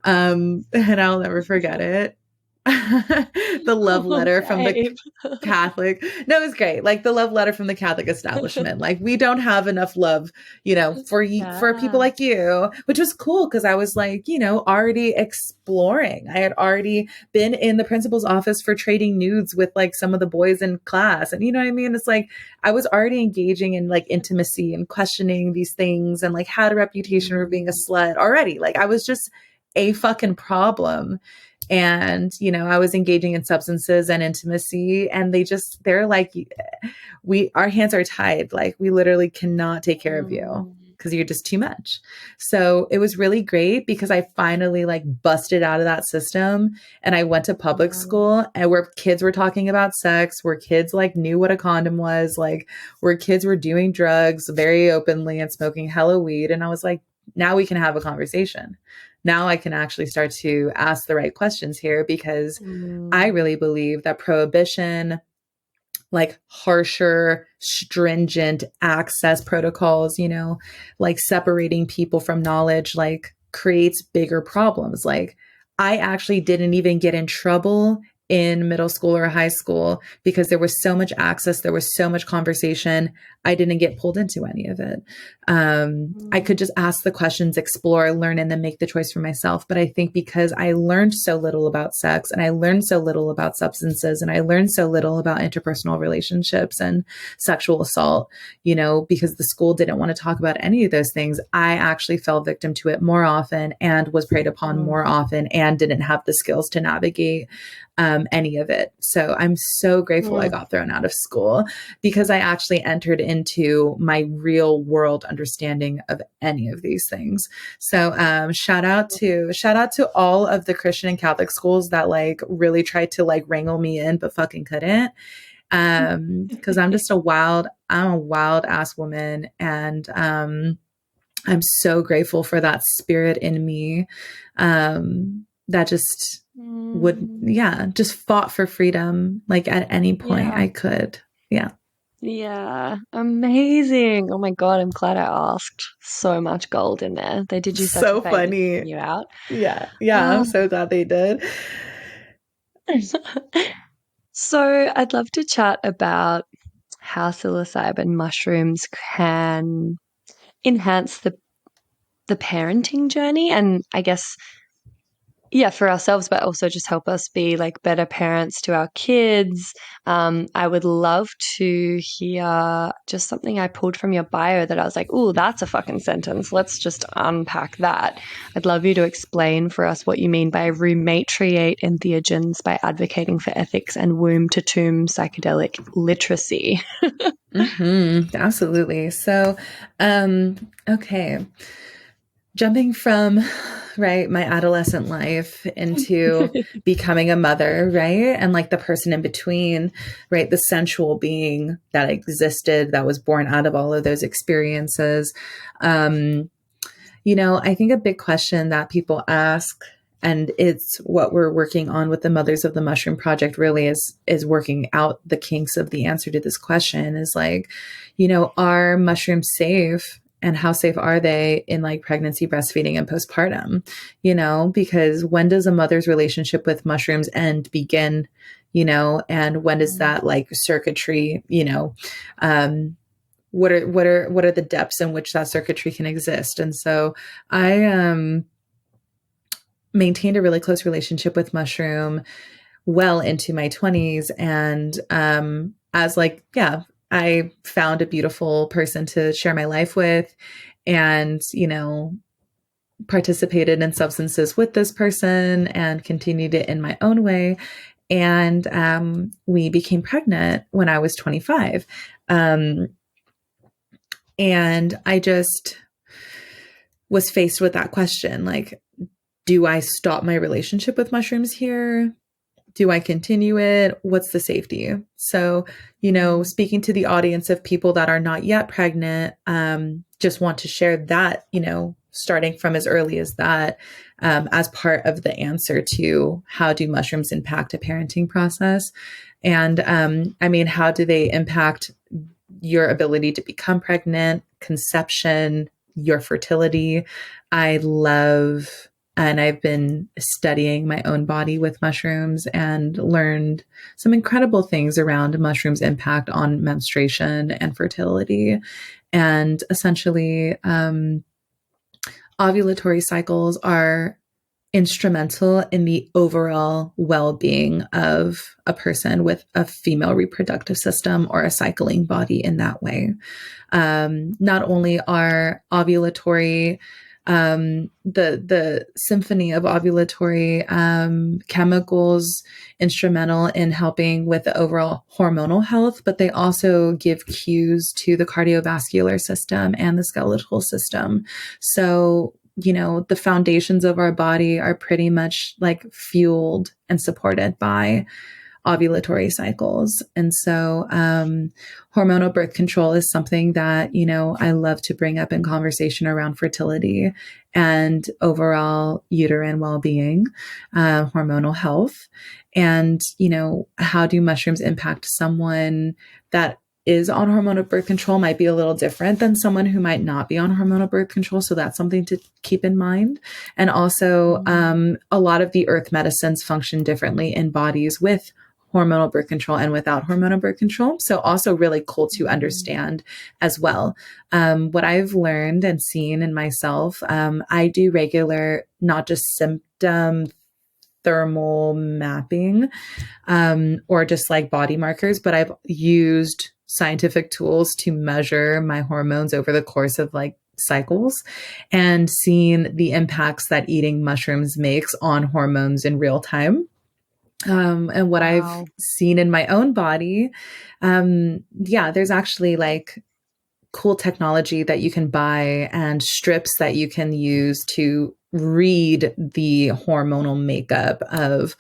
And I'll never forget it. The love letter from the Catholic. No, it was great. Like the love letter from the Catholic establishment. Like we don't have enough love, for people like you, which was cool. Cause I was like, already exploring. I had already been in the principal's office for trading nudes with like some of the boys in class. And you know what I mean? It's like, I was already engaging in like intimacy and questioning these things and like had a reputation for being a slut already. Like I was just a fucking problem. And, I was engaging in substances and intimacy and they're like, our hands are tied. Like we literally cannot take care of you because you're just too much. So it was really great because I finally like busted out of that system and I went to public school and where kids were talking about sex, where kids like knew what a condom was, like where kids were doing drugs very openly and smoking hella weed. And I was like, now we can have a conversation. Now I can actually start to ask the right questions here because I really believe that prohibition, like harsher, stringent access protocols, like separating people from knowledge, like creates bigger problems. Like I actually didn't even get in trouble in middle school or high school because there was so much access. There was so much conversation. I didn't get pulled into any of it. I could just ask the questions, explore, learn, and then make the choice for myself. But I think because I learned so little about sex and I learned so little about substances and I learned so little about interpersonal relationships and sexual assault, because the school didn't want to talk about any of those things, I actually fell victim to it more often and was preyed upon more often and didn't have the skills to navigate any of it. So I'm so grateful I got thrown out of school because I actually entered into my real world understanding of any of these things. So shout out to all of the Christian and Catholic schools that like really tried to like wrangle me in but fucking couldn't. Because I'm a wild ass woman and I'm so grateful for that spirit in me that just just fought for freedom like at any point I could. Yeah, amazing. Oh my God, I'm glad I asked. So much gold in there. They did you such So a favor funny. getting you out. Yeah, I'm so glad they did. So I'd love to chat about how psilocybin mushrooms can enhance the parenting journey and I guess for ourselves, but also just help us be like better parents to our kids. I would love to hear just something I pulled from your bio that I was like, oh, that's a fucking sentence. Let's just unpack that. I'd love you to explain for us what you mean by rematriate entheogens by advocating for ethics and womb-to-tomb psychedelic literacy. Absolutely. So, okay. Jumping from my adolescent life into becoming a mother, right? And like the person in between, right? The sensual being that existed, that was born out of all of those experiences. I think a big question that people ask, and it's what we're working on with the Mothers of the Mushroom Project really is working out the kinks of the answer to this question is like, are mushrooms safe? And how safe are they in like pregnancy, breastfeeding, and postpartum? Because when does a mother's relationship with mushrooms end, begin, and when does that like circuitry, what are the depths in which that circuitry can exist? And so I maintained a really close relationship with mushroom well into my 20s. And I found a beautiful person to share my life with. and, participated in substances with this person and continued it in my own way. And we became pregnant when I was 25. And I just was faced with that question, like, do I stop my relationship with mushrooms here? Do I continue it? What's the safety? So, speaking to the audience of people that are not yet pregnant, just want to share that, starting from as early as that, as part of the answer to how do mushrooms impact a parenting process? And, how do they impact your ability to become pregnant, conception, your fertility? And I've been studying my own body with mushrooms and learned some incredible things around mushrooms' impact on menstruation and fertility. And essentially, ovulatory cycles are instrumental in the overall well-being of a person with a female reproductive system or a cycling body in that way. Not only are ovulatory the symphony of ovulatory chemicals instrumental in helping with the overall hormonal health, but they also give cues to the cardiovascular system and the skeletal system. So, the foundations of our body are pretty much like fueled and supported by ovulatory cycles. And so hormonal birth control is something that, I love to bring up in conversation around fertility and overall uterine well-being, hormonal health. And, how do mushrooms impact someone that is on hormonal birth control might be a little different than someone who might not be on hormonal birth control. So that's something to keep in mind. And also, a lot of the earth medicines function differently in bodies with hormonal birth control and without hormonal birth control. So also really cool to understand as well. What I've learned and seen in myself, I do regular, not just symptom thermal mapping, or just like body markers, but I've used scientific tools to measure my hormones over the course of like cycles and seen the impacts that eating mushrooms makes on hormones in real time. And what I've seen in my own body, there's actually like cool technology that you can buy and strips that you can use to read the hormonal makeup of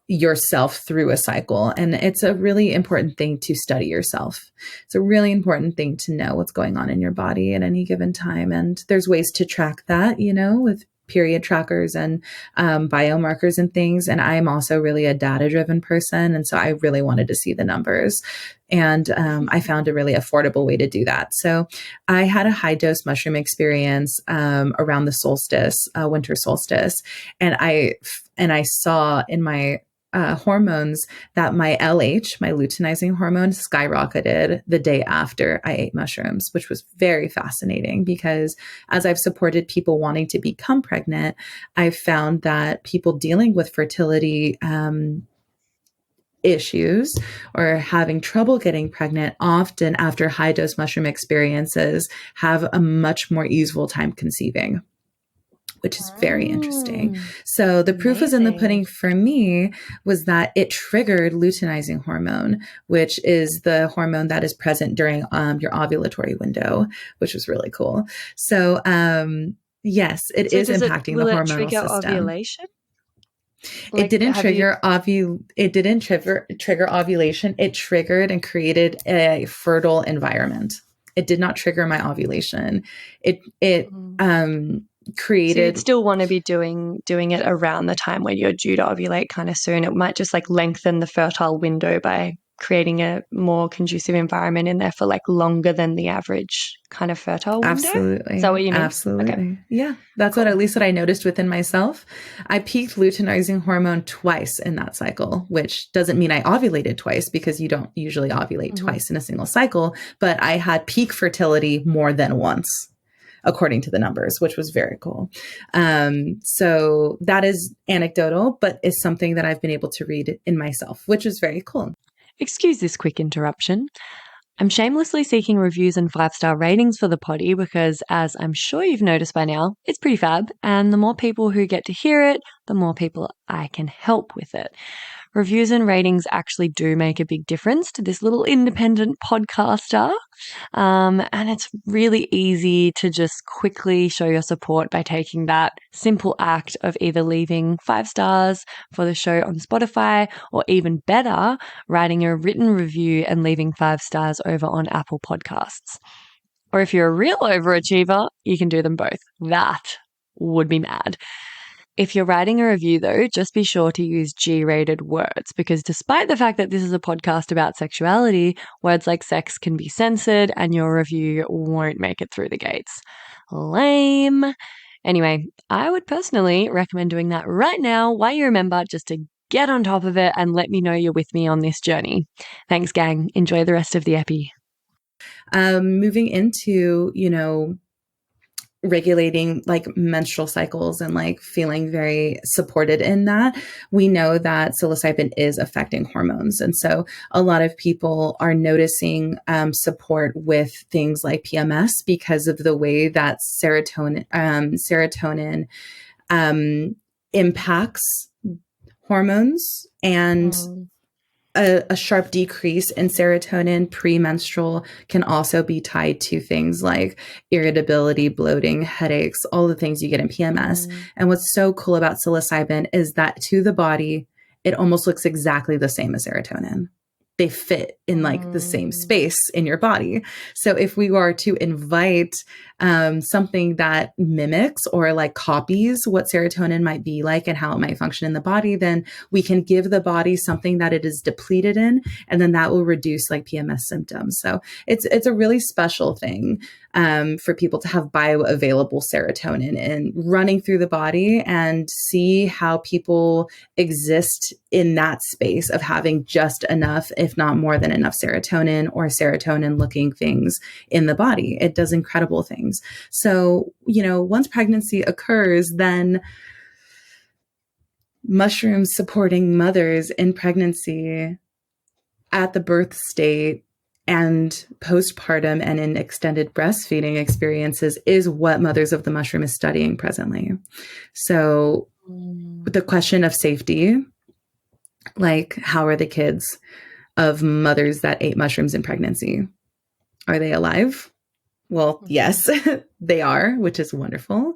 yourself through a cycle. And it's a really important thing to study yourself. It's a really important thing to know what's going on in your body at any given time. And there's ways to track that, with period trackers and biomarkers and things. And I'm also really a data-driven person. And so I really wanted to see the numbers. And I found a really affordable way to do that. So I had a high dose mushroom experience around the solstice, winter solstice. And I saw in my hormones that my LH, my luteinizing hormone, skyrocketed the day after I ate mushrooms, which was very fascinating because as I've supported people wanting to become pregnant, I've found that people dealing with fertility issues or having trouble getting pregnant often after high dose mushroom experiences have a much more easeful time conceiving, which is very interesting. So the proof was in the pudding for me was that it triggered luteinizing hormone, which is the hormone that is present during your ovulatory window, which was really cool. So yes, it is impacting the hormonal system. Ovulation? It didn't trigger ovulation. It triggered and created a fertile environment. It did not trigger my ovulation. It created. So you'd still want to be doing it around the time where you're due to ovulate kind of soon. It might just like lengthen the fertile window by creating a more conducive environment in there for like longer than the average kind of fertile window. Absolutely. Is that what you mean? Absolutely. Okay. Yeah. That's cool. At least what I noticed within myself. I peaked luteinizing hormone twice in that cycle, which doesn't mean I ovulated twice because you don't usually ovulate twice in a single cycle, but I had peak fertility more than once, according to the numbers, which was very cool. So that is anecdotal, but is something that I've been able to read in myself, which is very cool. Excuse this quick interruption. I'm shamelessly seeking reviews and 5-star ratings for the potty because, as I'm sure you've noticed by now, it's pretty fab. And the more people who get to hear it, the more people I can help with it. Reviews and ratings actually do make a big difference to this little independent podcaster. And it's really easy to just quickly show your support by taking that simple act of either leaving 5 stars for the show on Spotify, or even better, writing a written review and leaving 5 stars over on Apple Podcasts. Or if you're a real overachiever, you can do them both. That would be mad. If you're writing a review, though, just be sure to use G-rated words, because despite the fact that this is a podcast about sexuality, words like sex can be censored and your review won't make it through the gates. Lame. Anyway, I would personally recommend doing that right now while you remember, just to get on top of it and let me know you're with me on this journey. Thanks, gang. Enjoy the rest of the epi. Moving into, regulating like menstrual cycles and like feeling very supported in that, we know that psilocybin is affecting hormones. And so a lot of people are noticing support with things like PMS because of the way that serotonin impacts hormones, and a sharp decrease in serotonin premenstrual can also be tied to things like irritability, bloating, headaches, all the things you get in PMS. And what's so cool about psilocybin is that to the body, it almost looks exactly the same as serotonin. They fit in like the same space in your body. So if we were to invite something that mimics or like copies what serotonin might be like and how it might function in the body, then we can give the body something that it is depleted in, and then that will reduce like PMS symptoms. So it's a really special thing for people to have bioavailable serotonin and running through the body, and see how people exist in that space of having just enough, if not more than enough serotonin or serotonin looking things in the body. It does incredible things. So, once pregnancy occurs, then mushrooms supporting mothers in pregnancy, at the birth state, and postpartum and in extended breastfeeding experiences is what Mothers of the Mushroom is studying presently. So the question of safety, like how are the kids of mothers that ate mushrooms in pregnancy? Are they alive? Well, yes, they are, which is wonderful.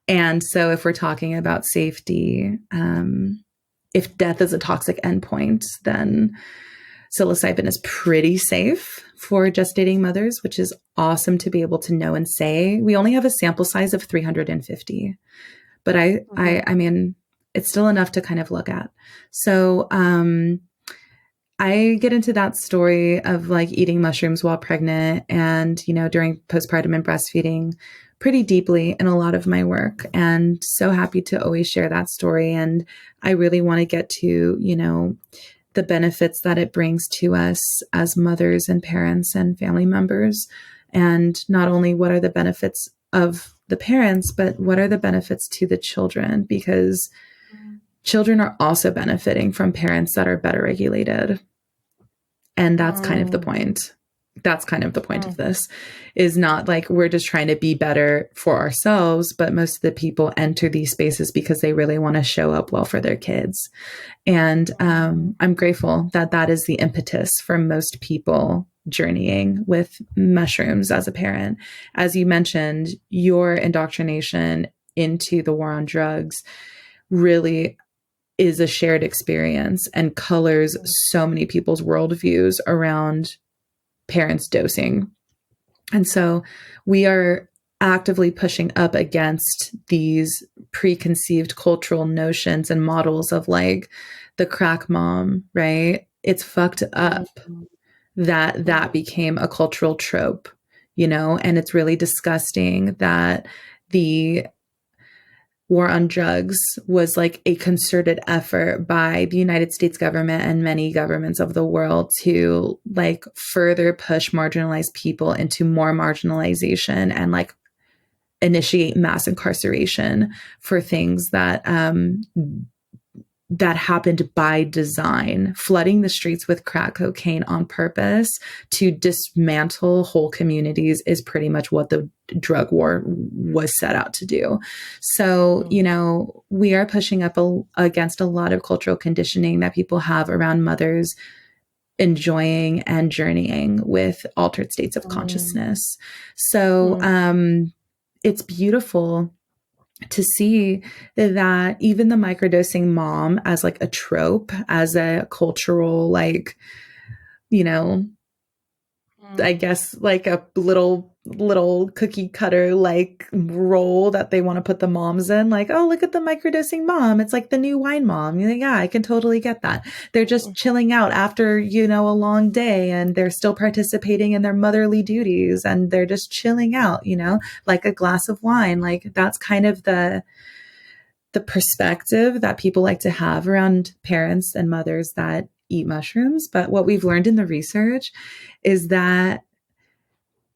And so if we're talking about safety, if death is a toxic endpoint, then psilocybin is pretty safe for gestating mothers, which is awesome to be able to know and say. We only have a sample size of 350, but I mean, it's still enough to kind of look at. So I get into that story of like eating mushrooms while pregnant and, during postpartum and breastfeeding pretty deeply in a lot of my work, and so happy to always share that story. And I really want to get to, the benefits that it brings to us as mothers and parents and family members. And not only what are the benefits of the parents, but what are the benefits to the children, because children are also benefiting from parents that are better regulated. And that's kind of the point. That's kind of the point of this, is not like we're just trying to be better for ourselves, but most of the people enter these spaces because they really want to show up well for their kids. And I'm grateful that that is the impetus for most people journeying with mushrooms as a parent. As you mentioned, your indoctrination into the war on drugs really is a shared experience and colors so many people's worldviews around parents dosing. And so we are actively pushing up against these preconceived cultural notions and models of like the crack mom, right? It's fucked up that became a cultural trope, and it's really disgusting that the war on drugs was like a concerted effort by the United States government and many governments of the world to like further push marginalized people into more marginalization and like initiate mass incarceration for things that that happened by design, flooding the streets with crack cocaine on purpose to dismantle whole communities is pretty much what the drug war was set out to do. So, you know, we are pushing up against a lot of cultural conditioning that people have around mothers enjoying and journeying with altered states of consciousness. So, it's beautiful to see that even the microdosing mom as like a trope, as a cultural, like, you know, I guess like a little cookie cutter like role that they want to put the moms in, like, oh, look at the microdosing mom. It's like the new wine mom. You're like, yeah, I can totally get that. They're just chilling out after, you know, a long day, and they're still participating in their motherly duties, and they're just chilling out, you know, like a glass of wine. Like that's kind of the perspective that people like to have around parents and mothers that eat mushrooms. But what we've learned in the research is that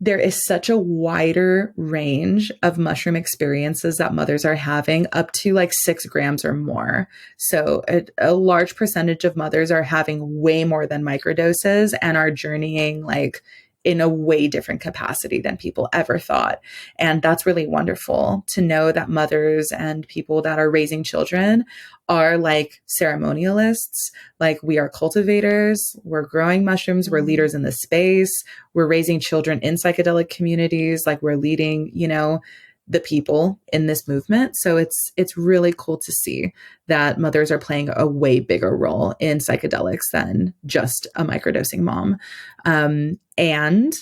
there is such a wider range of mushroom experiences that mothers are having, up to like 6 grams or more. So a large percentage of mothers are having way more than microdoses and are journeying like in a way different capacity than people ever thought. And that's really wonderful to know that mothers and people that are raising children are like ceremonialists, like we are cultivators, we're growing mushrooms, we're leaders in the space, we're raising children in psychedelic communities, like we're leading, you know, the people in this movement. So it's really cool to see that mothers are playing a way bigger role in psychedelics than just a microdosing mom. And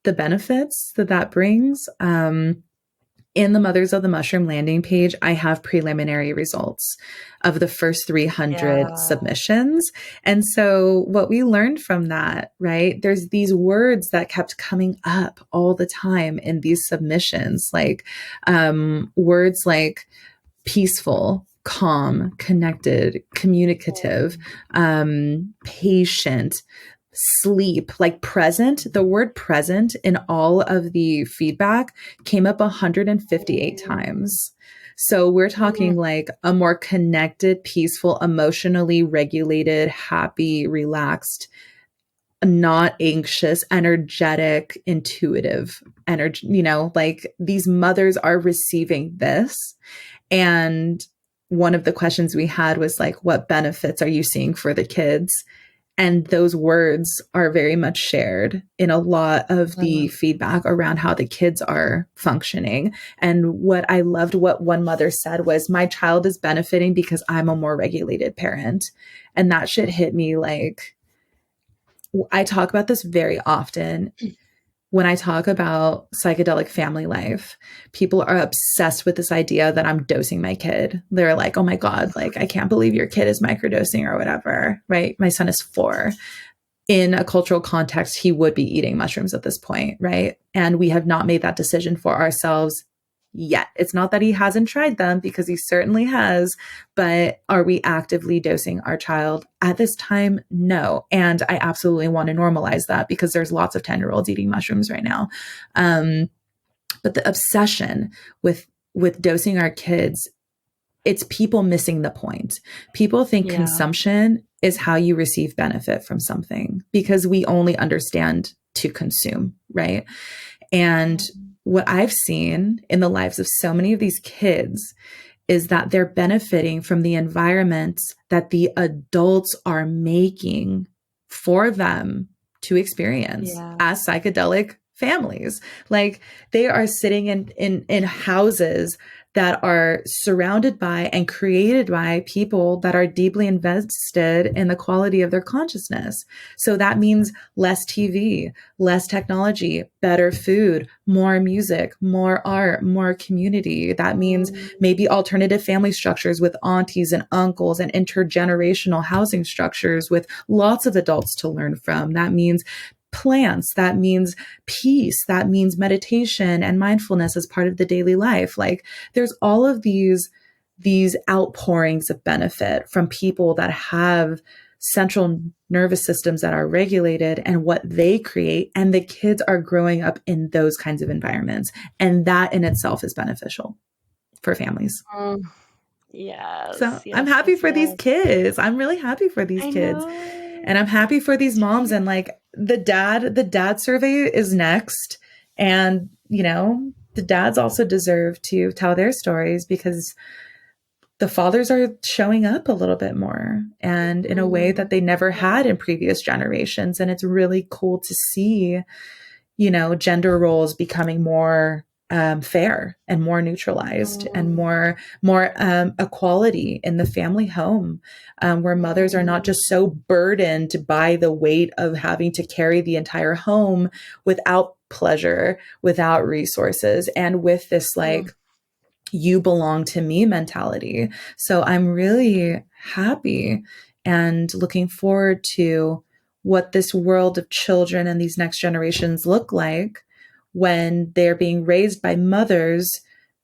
the benefits that brings, in the Mothers of the Mushroom landing page, I have preliminary results of the first 300 submissions. And so what we learned from that, right, there's these words that kept coming up all the time in these submissions, like words like peaceful, calm, connected, communicative, patient, sleep, like present. The word present in all of the feedback came up 158 times. So we're talking like a more connected, peaceful, emotionally regulated, happy, relaxed, not anxious, energetic, intuitive energy, you know, like these mothers are receiving this. And one of the questions we had was like, what benefits are you seeing for the kids? And those words are very much shared in a lot of the feedback around how the kids are functioning. And what I loved, what one mother said was, my child is benefiting because I'm a more regulated parent. And that shit hit me like, I talk about this very often. When I talk about psychedelic family life, people are obsessed with this idea that I'm dosing my kid. They're like, oh my God, like, I can't believe your kid is microdosing or whatever, right? My son is 4. In a cultural context, he would be eating mushrooms at this point, right? And we have not made that decision for ourselves yet. It's not that he hasn't tried them, because he certainly has, but are we actively dosing our child at this time? No. And I absolutely want to normalize that, because there's lots of 10-year-olds eating mushrooms right now. But the obsession with dosing our kids, it's people missing the point. People think consumption is how you receive benefit from something, because we only understand to consume, right? And what I've seen in the lives of so many of these kids is that they're benefiting from the environments that the adults are making for them to experience as psychedelic families. Like, they are sitting in houses that are surrounded by and created by people that are deeply invested in the quality of their consciousness. So that means less TV, less technology, better food, more music, more art, more community. That means maybe alternative family structures with aunties and uncles, and intergenerational housing structures with lots of adults to learn from. That means plants, that means peace, that means meditation and mindfulness as part of the daily life. Like, there's all of these outpourings of benefit from people that have central nervous systems that are regulated and what they create, and the kids are growing up in those kinds of environments, and that in itself is beneficial for families. So Yes, I'm yes, happy yes, for these yes. kids. I'm really happy for these I kids. know. And I'm happy for these moms. And like the dad survey is next. And, the dads also deserve to tell their stories because the fathers are showing up a little bit more and in a way that they never had in previous generations. And it's really cool to see, gender roles becoming more fair and more neutralized and more equality in the family home, where mothers are not just so burdened by the weight of having to carry the entire home without pleasure, without resources, and with this like you belong to me mentality. So I'm really happy and looking forward to what this world of children and these next generations look like when they're being raised by mothers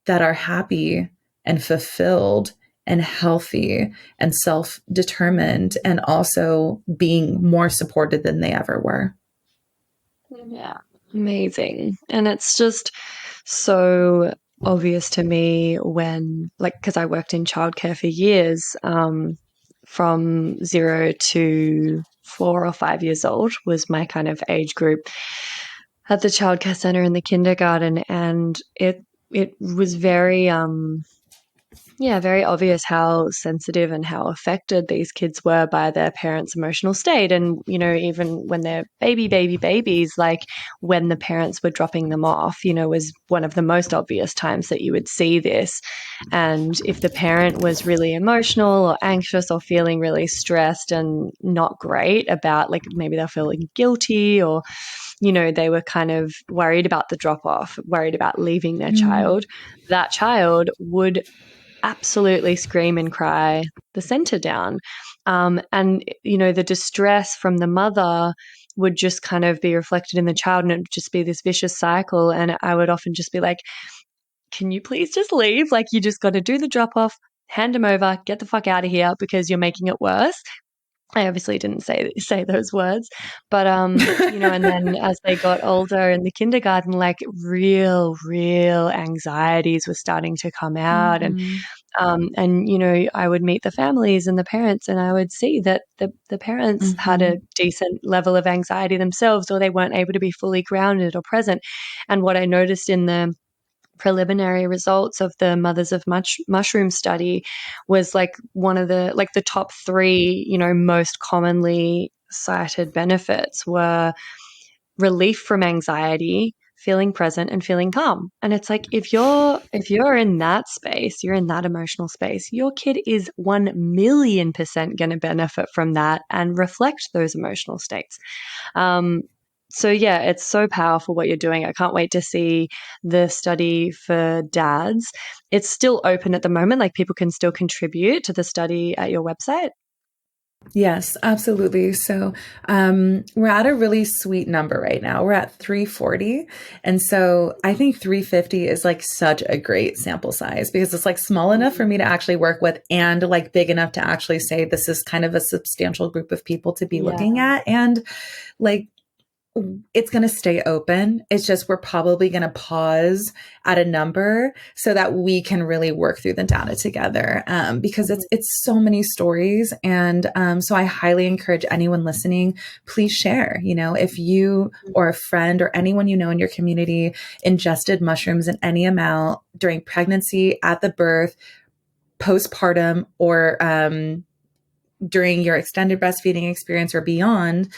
that are happy and fulfilled and healthy and self-determined and also being more supported than they ever were. Yeah, amazing. And it's just so obvious to me when, like, because I worked in childcare for years, from 0 to 4 or 5 years old was my kind of age group at the childcare center in the kindergarten, and it was very yeah, very obvious how sensitive and how affected these kids were by their parents' emotional state. And, even when they're babies, like when the parents were dropping them off, was one of the most obvious times that you would see this. And if the parent was really emotional or anxious or feeling really stressed and not great about, like, maybe they're feeling guilty or, they were kind of worried about the drop off, worried about leaving their child, that child would absolutely scream and cry the center down. And, the distress from the mother would just kind of be reflected in the child, and it would just be this vicious cycle. And I would often just be like, can you please just leave? Like, you just got to do the drop off, hand them over, get the fuck out of here because you're making it worse. I obviously didn't say those words, but and then as they got older in the kindergarten, like real anxieties were starting to come out, and I would meet the families and the parents, and I would see that the parents had a decent level of anxiety themselves, or they weren't able to be fully grounded or present. And what I noticed in the preliminary results of the Mothers of Mushroom study was like one of the top three, most commonly cited benefits were relief from anxiety, feeling present, and feeling calm. And it's like if you're in that space, you're in that emotional space, your kid is 1,000,000% going to benefit from that and reflect those emotional states. So yeah, it's so powerful what you're doing. I can't wait to see the study for dads. It's still open at the moment, like people can still contribute to the study at your website. Yes, absolutely. So we're at a really sweet number right now. We're at 340. And so I think 350 is like such a great sample size because it's like small enough for me to actually work with and like big enough to actually say this is kind of a substantial group of people to be looking at. And like it's going to stay open. It's just we're probably going to pause at a number so that we can really work through the data together, because it's so many stories. And so I highly encourage anyone listening, please share. If you or a friend or anyone you know in your community ingested mushrooms in any amount during pregnancy, at the birth, postpartum, or during your extended breastfeeding experience or beyond,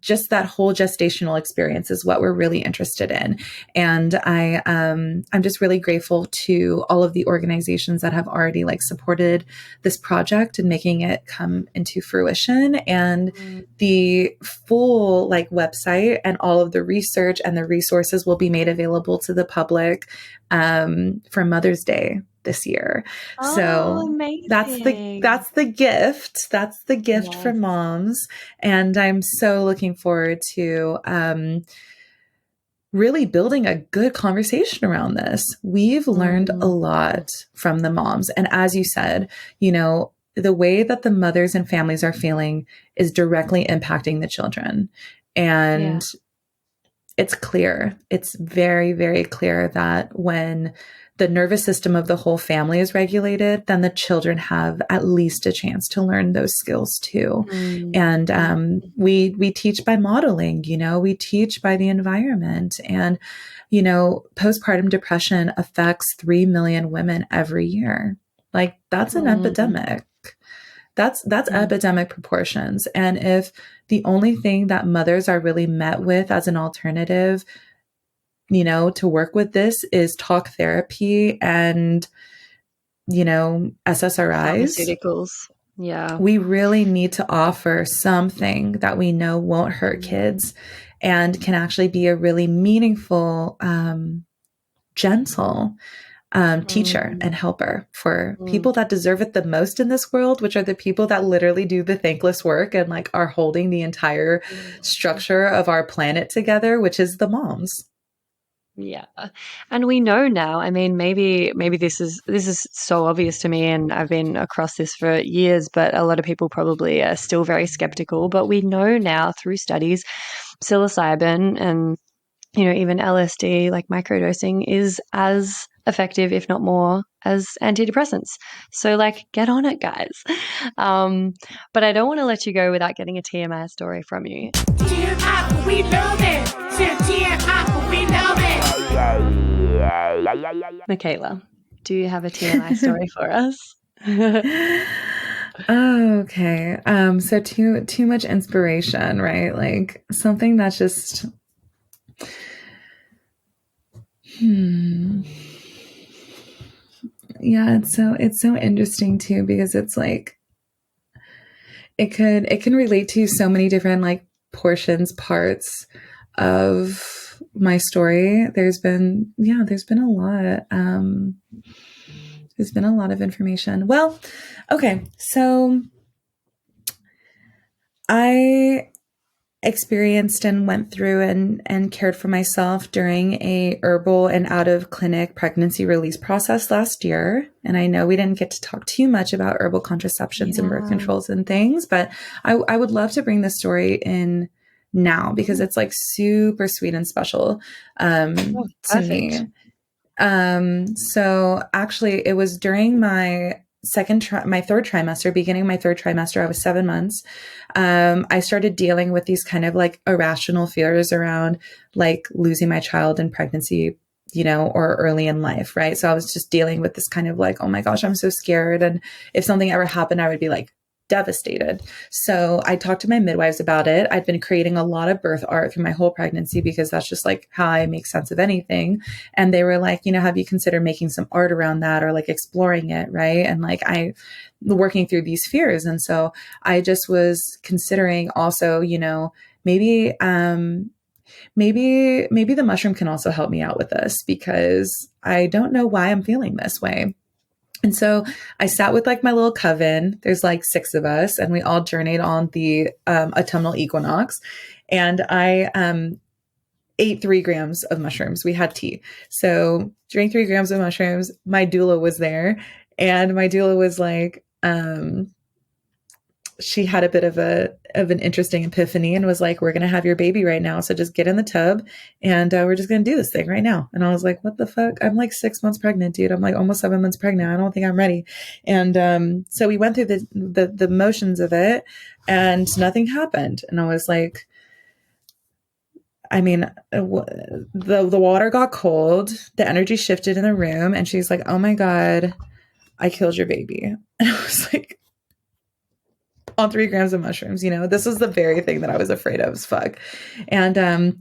just that whole gestational experience is what we're really interested in. And I'm just really grateful to all of the organizations that have already like supported this project and making it come into fruition. And the full like website and all of the research and the resources will be made available to the public for Mother's Day this year. So Amazing. that's the gift. That's the gift for moms. And I'm so looking forward to really building a good conversation around this. We've learned a lot from the moms. And as you said, the way that the mothers and families are feeling is directly impacting the children. And it's clear. It's very, very clear that when the nervous system of the whole family is regulated, then the children have at least a chance to learn those skills too. And we teach by modeling, we teach by the environment. And, postpartum depression affects 3 million women every year. Like, that's an epidemic. That's epidemic proportions. And if the only thing that mothers are really met with as an alternative, to work with this is talk therapy and, SSRIs. Pharmaceuticals. Yeah. We really need to offer something that we know won't hurt kids and can actually be a really meaningful, gentle teacher and helper for people that deserve it the most in this world, which are the people that literally do the thankless work and like are holding the entire structure of our planet together, which is the moms. Yeah. And we know now, I mean, maybe this is so obvious to me, and I've been across this for years, but a lot of people probably are still very skeptical. But we know now through studies, psilocybin and, even LSD, like microdosing, is as effective, if not more, as antidepressants. So like, get on it, guys. But I don't want to let you go without getting a TMI story from you. TMI, we love it. TMI, we love it. Mikaela, do you have a TMI story for us? Okay. So too much inspiration, right? Like something that's just Yeah, it's so interesting too, because it's like it can relate to so many different like parts of my story. There's been a lot. There's been a lot of information. Well, okay. So I experienced and went through and cared for myself during a herbal and out of clinic pregnancy release process last year. And I know we didn't get to talk too much about herbal contraceptions and birth controls and things, but I would love to bring this story in now because it's like super sweet and special to me. So actually it was during my third trimester, beginning my third trimester, I was 7 months. I started dealing with these kind of like irrational fears around like losing my child in pregnancy, or early in life. Right. So I was just dealing with this kind of like, oh my gosh, I'm so scared. And if something ever happened, I would be like devastated. So I talked to my midwives about it. I'd been creating a lot of birth art through my whole pregnancy because that's just like how I make sense of anything. And they were like, have you considered making some art around that or like exploring it? Right. And like working through these fears. And so I just was considering also, maybe the mushroom can also help me out with this because I don't know why I'm feeling this way. And so I sat with like my little coven. There's like 6 of us and we all journeyed on the autumnal equinox. And I ate 3 grams of mushrooms. We had tea. So drank 3 grams of mushrooms. My doula was there and my doula was like, she had a bit of an interesting epiphany and was like, we're going to have your baby right now. So just get in the tub and we're just going to do this thing right now. And I was like, what the fuck? I'm like 6 months pregnant, dude. I'm like almost 7 months pregnant. I don't think I'm ready. And so we went through the motions of it and nothing happened. And I was like, the water got cold, the energy shifted in the room. And she's like, oh my God, I killed your baby. And I was like, on 3 grams of mushrooms, this is the very thing that I was afraid of as fuck. And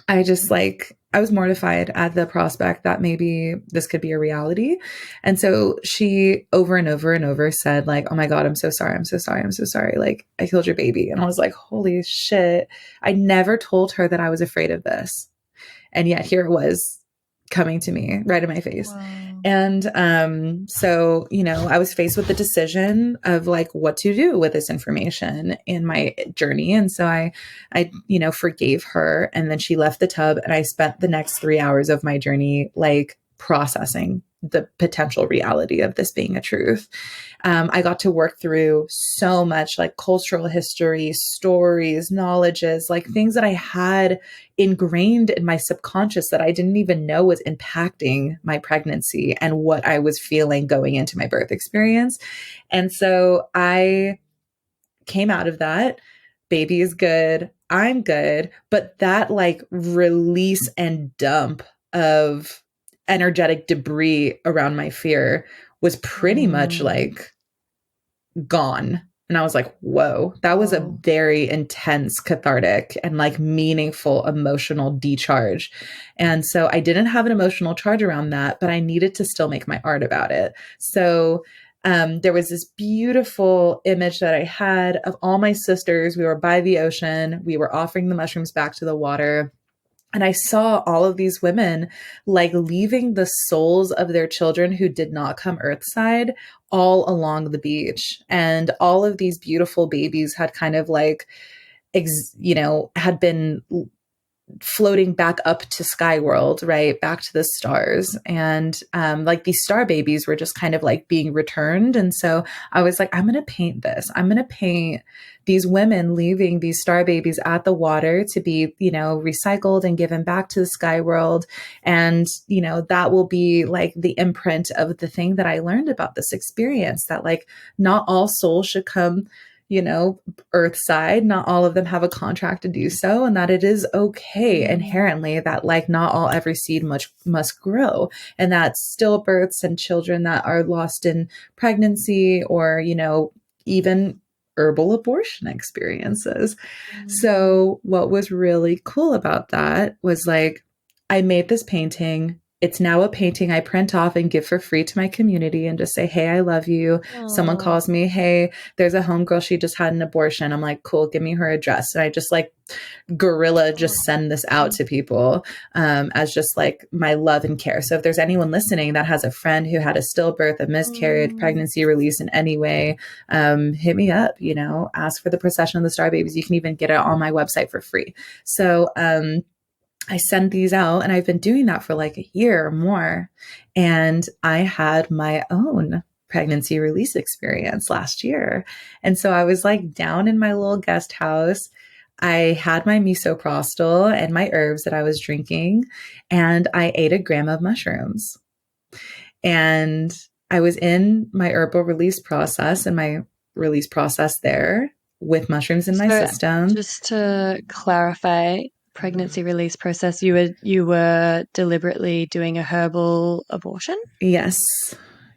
I just like, I was mortified at the prospect that maybe this could be a reality. And so she over and over and over said like, oh my God, I'm so sorry. I'm so sorry. I'm so sorry. Like I killed your baby. And I was like, holy shit. I never told her that I was afraid of this. And yet here it was coming to me right in my face. Wow. And so, I was faced with the decision of like what to do with this information in my journey. And so I forgave her and then she left the tub and I spent the next 3 hours of my journey like processing the potential reality of this being a truth. I got to work through so much like cultural history, stories, knowledges, like things that I had ingrained in my subconscious that I didn't even know was impacting my pregnancy and what I was feeling going into my birth experience. And so I came out of that. Baby is good. I'm good. But that like release and dump of energetic debris around my fear was pretty much like gone. And I was like, whoa, that was a very intense, cathartic, and like meaningful emotional decharge. And so I didn't have an emotional charge around that, but I needed to still make my art about it. So there was this beautiful image that I had of all my sisters. We were by the ocean. We were offering the mushrooms back to the water. And I saw all of these women like leaving the souls of their children who did not come earthside all along the beach. And all of these beautiful babies had kind of like, had been floating back up to sky world, right? Back to the stars. And like these star babies were just kind of like being returned. And so I was like, I'm going to paint this. I'm going to paint these women leaving these star babies at the water to be, recycled and given back to the sky world. And, that will be like the imprint of the thing that I learned about this experience, that like not all souls should come earthside. Not all of them have a contract to do so, and that it is okay inherently that like not all every seed must grow, and that stillbirths and children that are lost in pregnancy or, even herbal abortion experiences. So what was really cool about that was like, I made this painting. It's now a painting I print off and give for free to my community and just say, hey, I love you. Aww. Someone calls me, hey, there's a homegirl. She just had an abortion. I'm like, cool, give me her address. And I just like guerrilla just send this out to people as just like my love and care. So if there's anyone listening that has a friend who had a stillbirth, a miscarriage, pregnancy release in any way, hit me up, ask for the procession of the star babies. You can even get it on my website for free. So, I send these out, and I've been doing that for like a year or more. And I had my own pregnancy release experience last year. And so I was like down in my little guest house. I had my misoprostol and my herbs that I was drinking, and I ate 1 gram of mushrooms. And I was in my herbal release process and my release process there with mushrooms in my system. Just to clarify, pregnancy release process, you were deliberately doing a herbal abortion? Yes.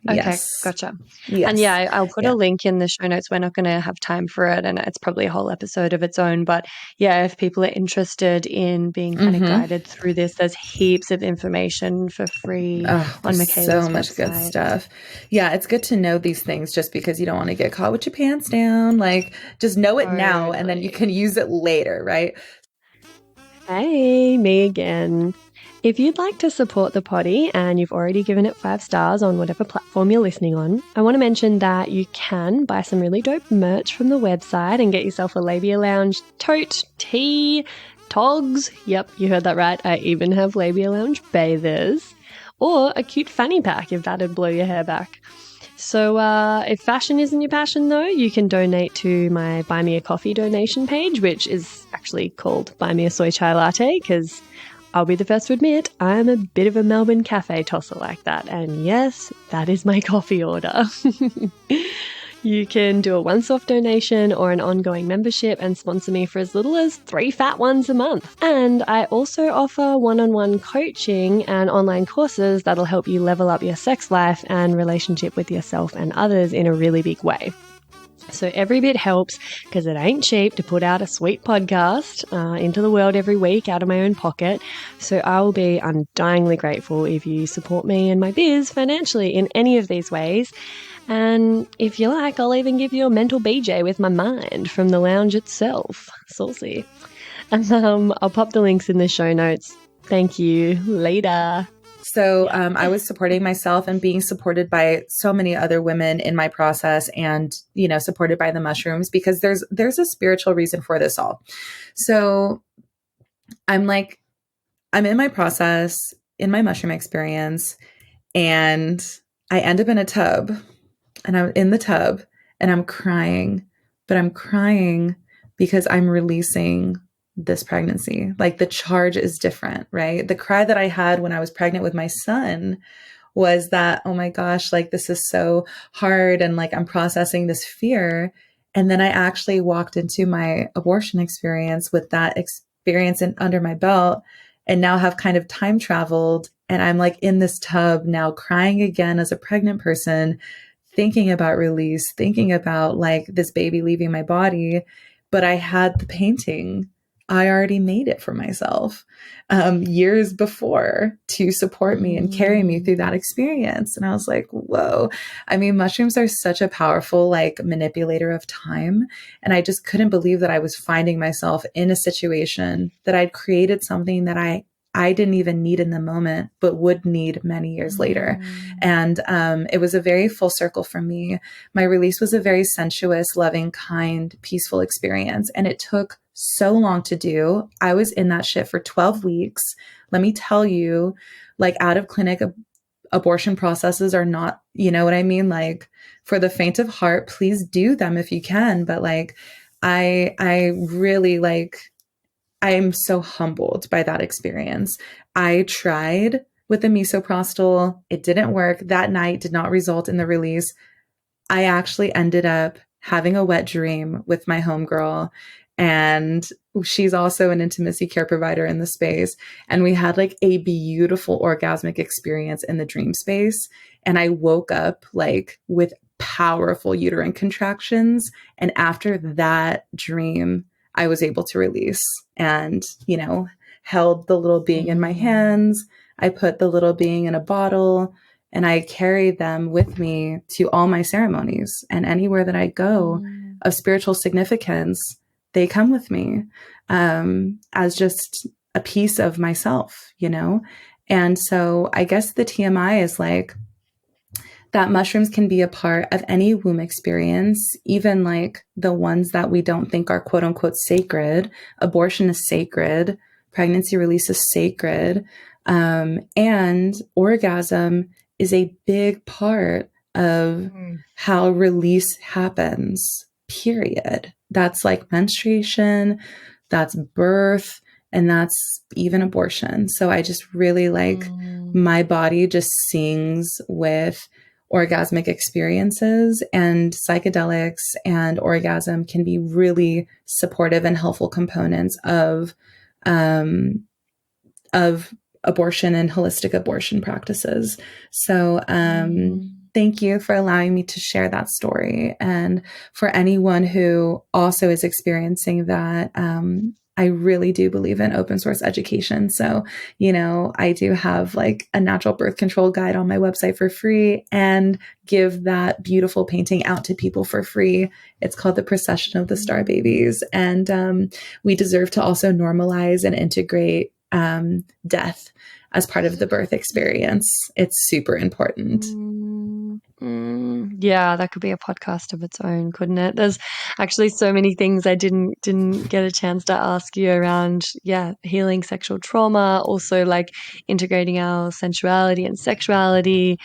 Okay, yes. Gotcha. Yes. And yeah, I'll put a link in the show notes. We're not going to have time for it, and it's probably a whole episode of its own. But yeah, if people are interested in being kind of guided through this, there's heaps of information for free on Mikaela's so much website. Good stuff. Yeah, it's good to know these things just because you don't want to get caught with your pants down. Like, just know it now, and then you can use it later, right? Hey, me again. If you'd like to support the potty and you've already given it 5 stars on whatever platform you're listening on, I want to mention that you can buy some really dope merch from the website and get yourself a Labia Lounge tote, tee, togs. Yep, you heard that right. I even have Labia Lounge bathers. Or a cute fanny pack if that'd blow your hair back. So if fashion isn't your passion, though, you can donate to my Buy Me a Coffee donation page, which is actually called Buy Me a Soy Chai Latte, because I'll be the first to admit I'm a bit of a Melbourne cafe tosser like that. And yes, that is my coffee order. You can do a once-off donation or an ongoing membership and sponsor me for as little as 3 fat ones a month. And I also offer one-on-one coaching and online courses that'll help you level up your sex life and relationship with yourself and others in a really big way. So every bit helps, because it ain't cheap to put out a sweet podcast into the world every week out of my own pocket. So I will be undyingly grateful if you support me and my biz financially in any of these ways. And if you like, I'll even give you a mental BJ with my mind from the lounge itself. Saucy. And I'll pop the links in the show notes. Thank you. Later. So I was supporting myself and being supported by so many other women in my process, and, supported by the mushrooms, because there's a spiritual reason for this all. So I'm in my process, in my mushroom experience, And I end up in a tub, and I'm in the tub and I'm crying, but I'm crying because I'm releasing this pregnancy. Like the charge is different, right? The cry that I had when I was pregnant with my son was that, oh my gosh, like this is so hard. And like I'm processing this fear. And then I actually walked into my abortion experience with that experience under my belt, and now have kind of time traveled. And I'm like in this tub now, crying again as a pregnant person, thinking about release, thinking about like this baby leaving my body. But I had the painting. I already made it for myself years before to support me and carry me through that experience. And I was like, whoa. I mean, mushrooms are such a powerful like manipulator of time. And I just couldn't believe that I was finding myself in a situation that I'd created something that I didn't even need in the moment, but would need many years later. And it was a very full circle for me. My release was a very sensuous, loving, kind, peaceful experience. And it took so long to do. I was in that shit for 12 weeks. Let me tell you, like out of clinic abortion processes are not, you know what I mean? Like for the faint of heart, please do them if you can. But like, I really like, I am so humbled by that experience. I tried with the misoprostol. It didn't work. That night did not result in the release. I actually ended up having a wet dream with my homegirl, and she's also an intimacy care provider in the space. And we had like a beautiful orgasmic experience in the dream space. And I woke up like with powerful uterine contractions. And after that dream, I was able to release and, you know, held the little being in my hands. I put the little being in a bottle, and I carried them with me to all my ceremonies, and anywhere that I go of spiritual significance, they come with me as just a piece of myself, you know? And so I guess the TMI is like that mushrooms can be a part of any womb experience, even like the ones that we don't think are quote unquote sacred. Abortion is sacred. Pregnancy release is sacred. And orgasm is a big part of how release happens, period. That's like menstruation, that's birth, and that's even abortion. So I just really like my body just sings with orgasmic experiences, and psychedelics and orgasm can be really supportive and helpful components of abortion and holistic abortion practices. So, thank you for allowing me to share that story. And for anyone who also is experiencing that, I really do believe in open source education. So, you know, I do have like a natural birth control guide on my website for free, and give that beautiful painting out to people for free. It's called The Procession of the Star Babies. And we deserve to also normalize and integrate death as part of the birth experience. It's super important. Yeah, that could be a podcast of its own, couldn't it? There's actually so many things I didn't get a chance to ask you around, healing sexual trauma, also like integrating our sensuality and sexuality,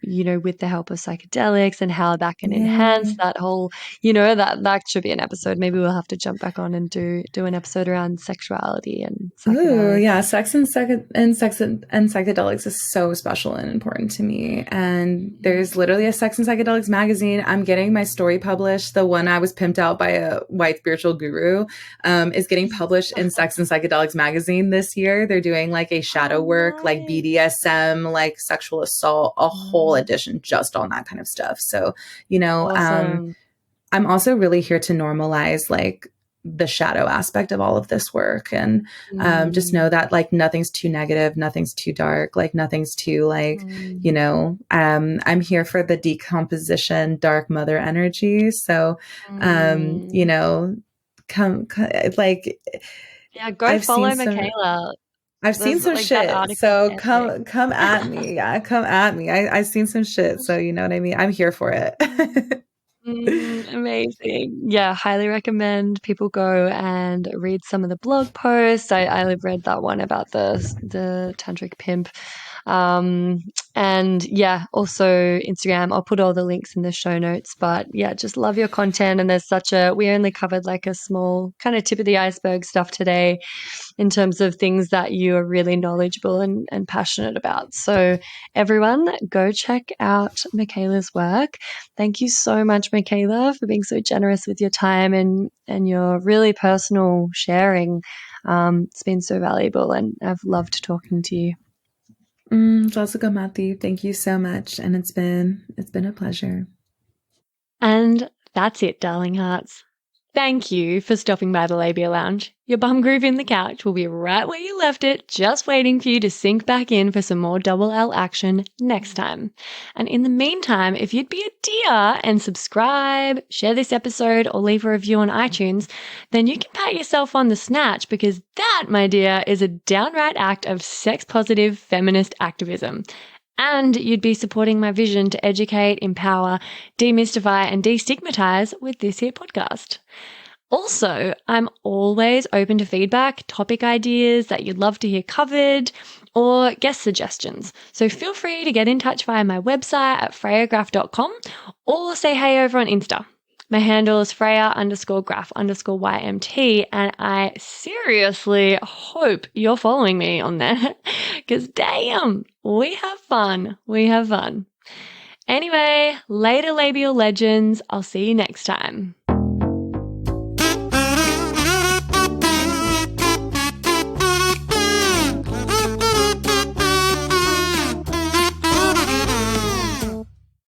you know, with the help of psychedelics, and how that can enhance that whole, you know, that should be an episode. Maybe we'll have to jump back on and do an episode around sexuality and psychedelics. Ooh, yeah, sex and psychedelics is so special and important to me. And there's literally a Sex and Psychedelics magazine. I'm getting my story published. The one I was pimped out by a white spiritual guru is getting published in Sex and Psychedelics magazine this year. They're doing like a shadow work, like BDSM, like sexual assault, a whole edition just on that kind of stuff. So, you know, Awesome. I'm also really here to normalize like the shadow aspect of all of this work, and just know that like nothing's too negative, nothing's too dark, like nothing's too like, you know, I'm here for the decomposition, dark mother energy. So, you know, come like, go I've follow seen some, Mikaela. I've seen There's some like that shit. article So epic. come at me. Yeah, come at me. I've seen some shit. So you know what I mean? I'm here for it. Amazing. Yeah, highly recommend people go and read some of the blog posts. I read that one about the tantric pimp. And yeah, also Instagram. I'll put all the links in the show notes. But yeah, just love your content. And we only covered like a small kind of tip of the iceberg stuff today in terms of things that you are really knowledgeable and passionate about. So everyone, go check out Mikaela's work. Thank you so much, Mikaela, for being so generous with your time and your really personal sharing. It's been so valuable, and I've loved talking to you. Jessica, Matthew, thank you so much, and it's been a pleasure. And that's it, darling hearts. Thank you for stopping by the Labia Lounge. Your bum groove in the couch will be right where you left it, just waiting for you to sink back in for some more double L action next time. And in the meantime, if you'd be a dear and subscribe, share this episode, or leave a review on iTunes, then you can pat yourself on the snatch, because that, my dear, is a downright act of sex-positive feminist activism. And you'd be supporting my vision to educate, empower, demystify, and destigmatize with this here podcast. Also, I'm always open to feedback, topic ideas that you'd love to hear covered, or guest suggestions. So feel free to get in touch via my website at freyagraph.com or say hey over on Insta. My handle is Freya_graph_YMT, and I seriously hope you're following me on there, because damn, we have fun. We have fun. Anyway, later labial legends. I'll see you next time.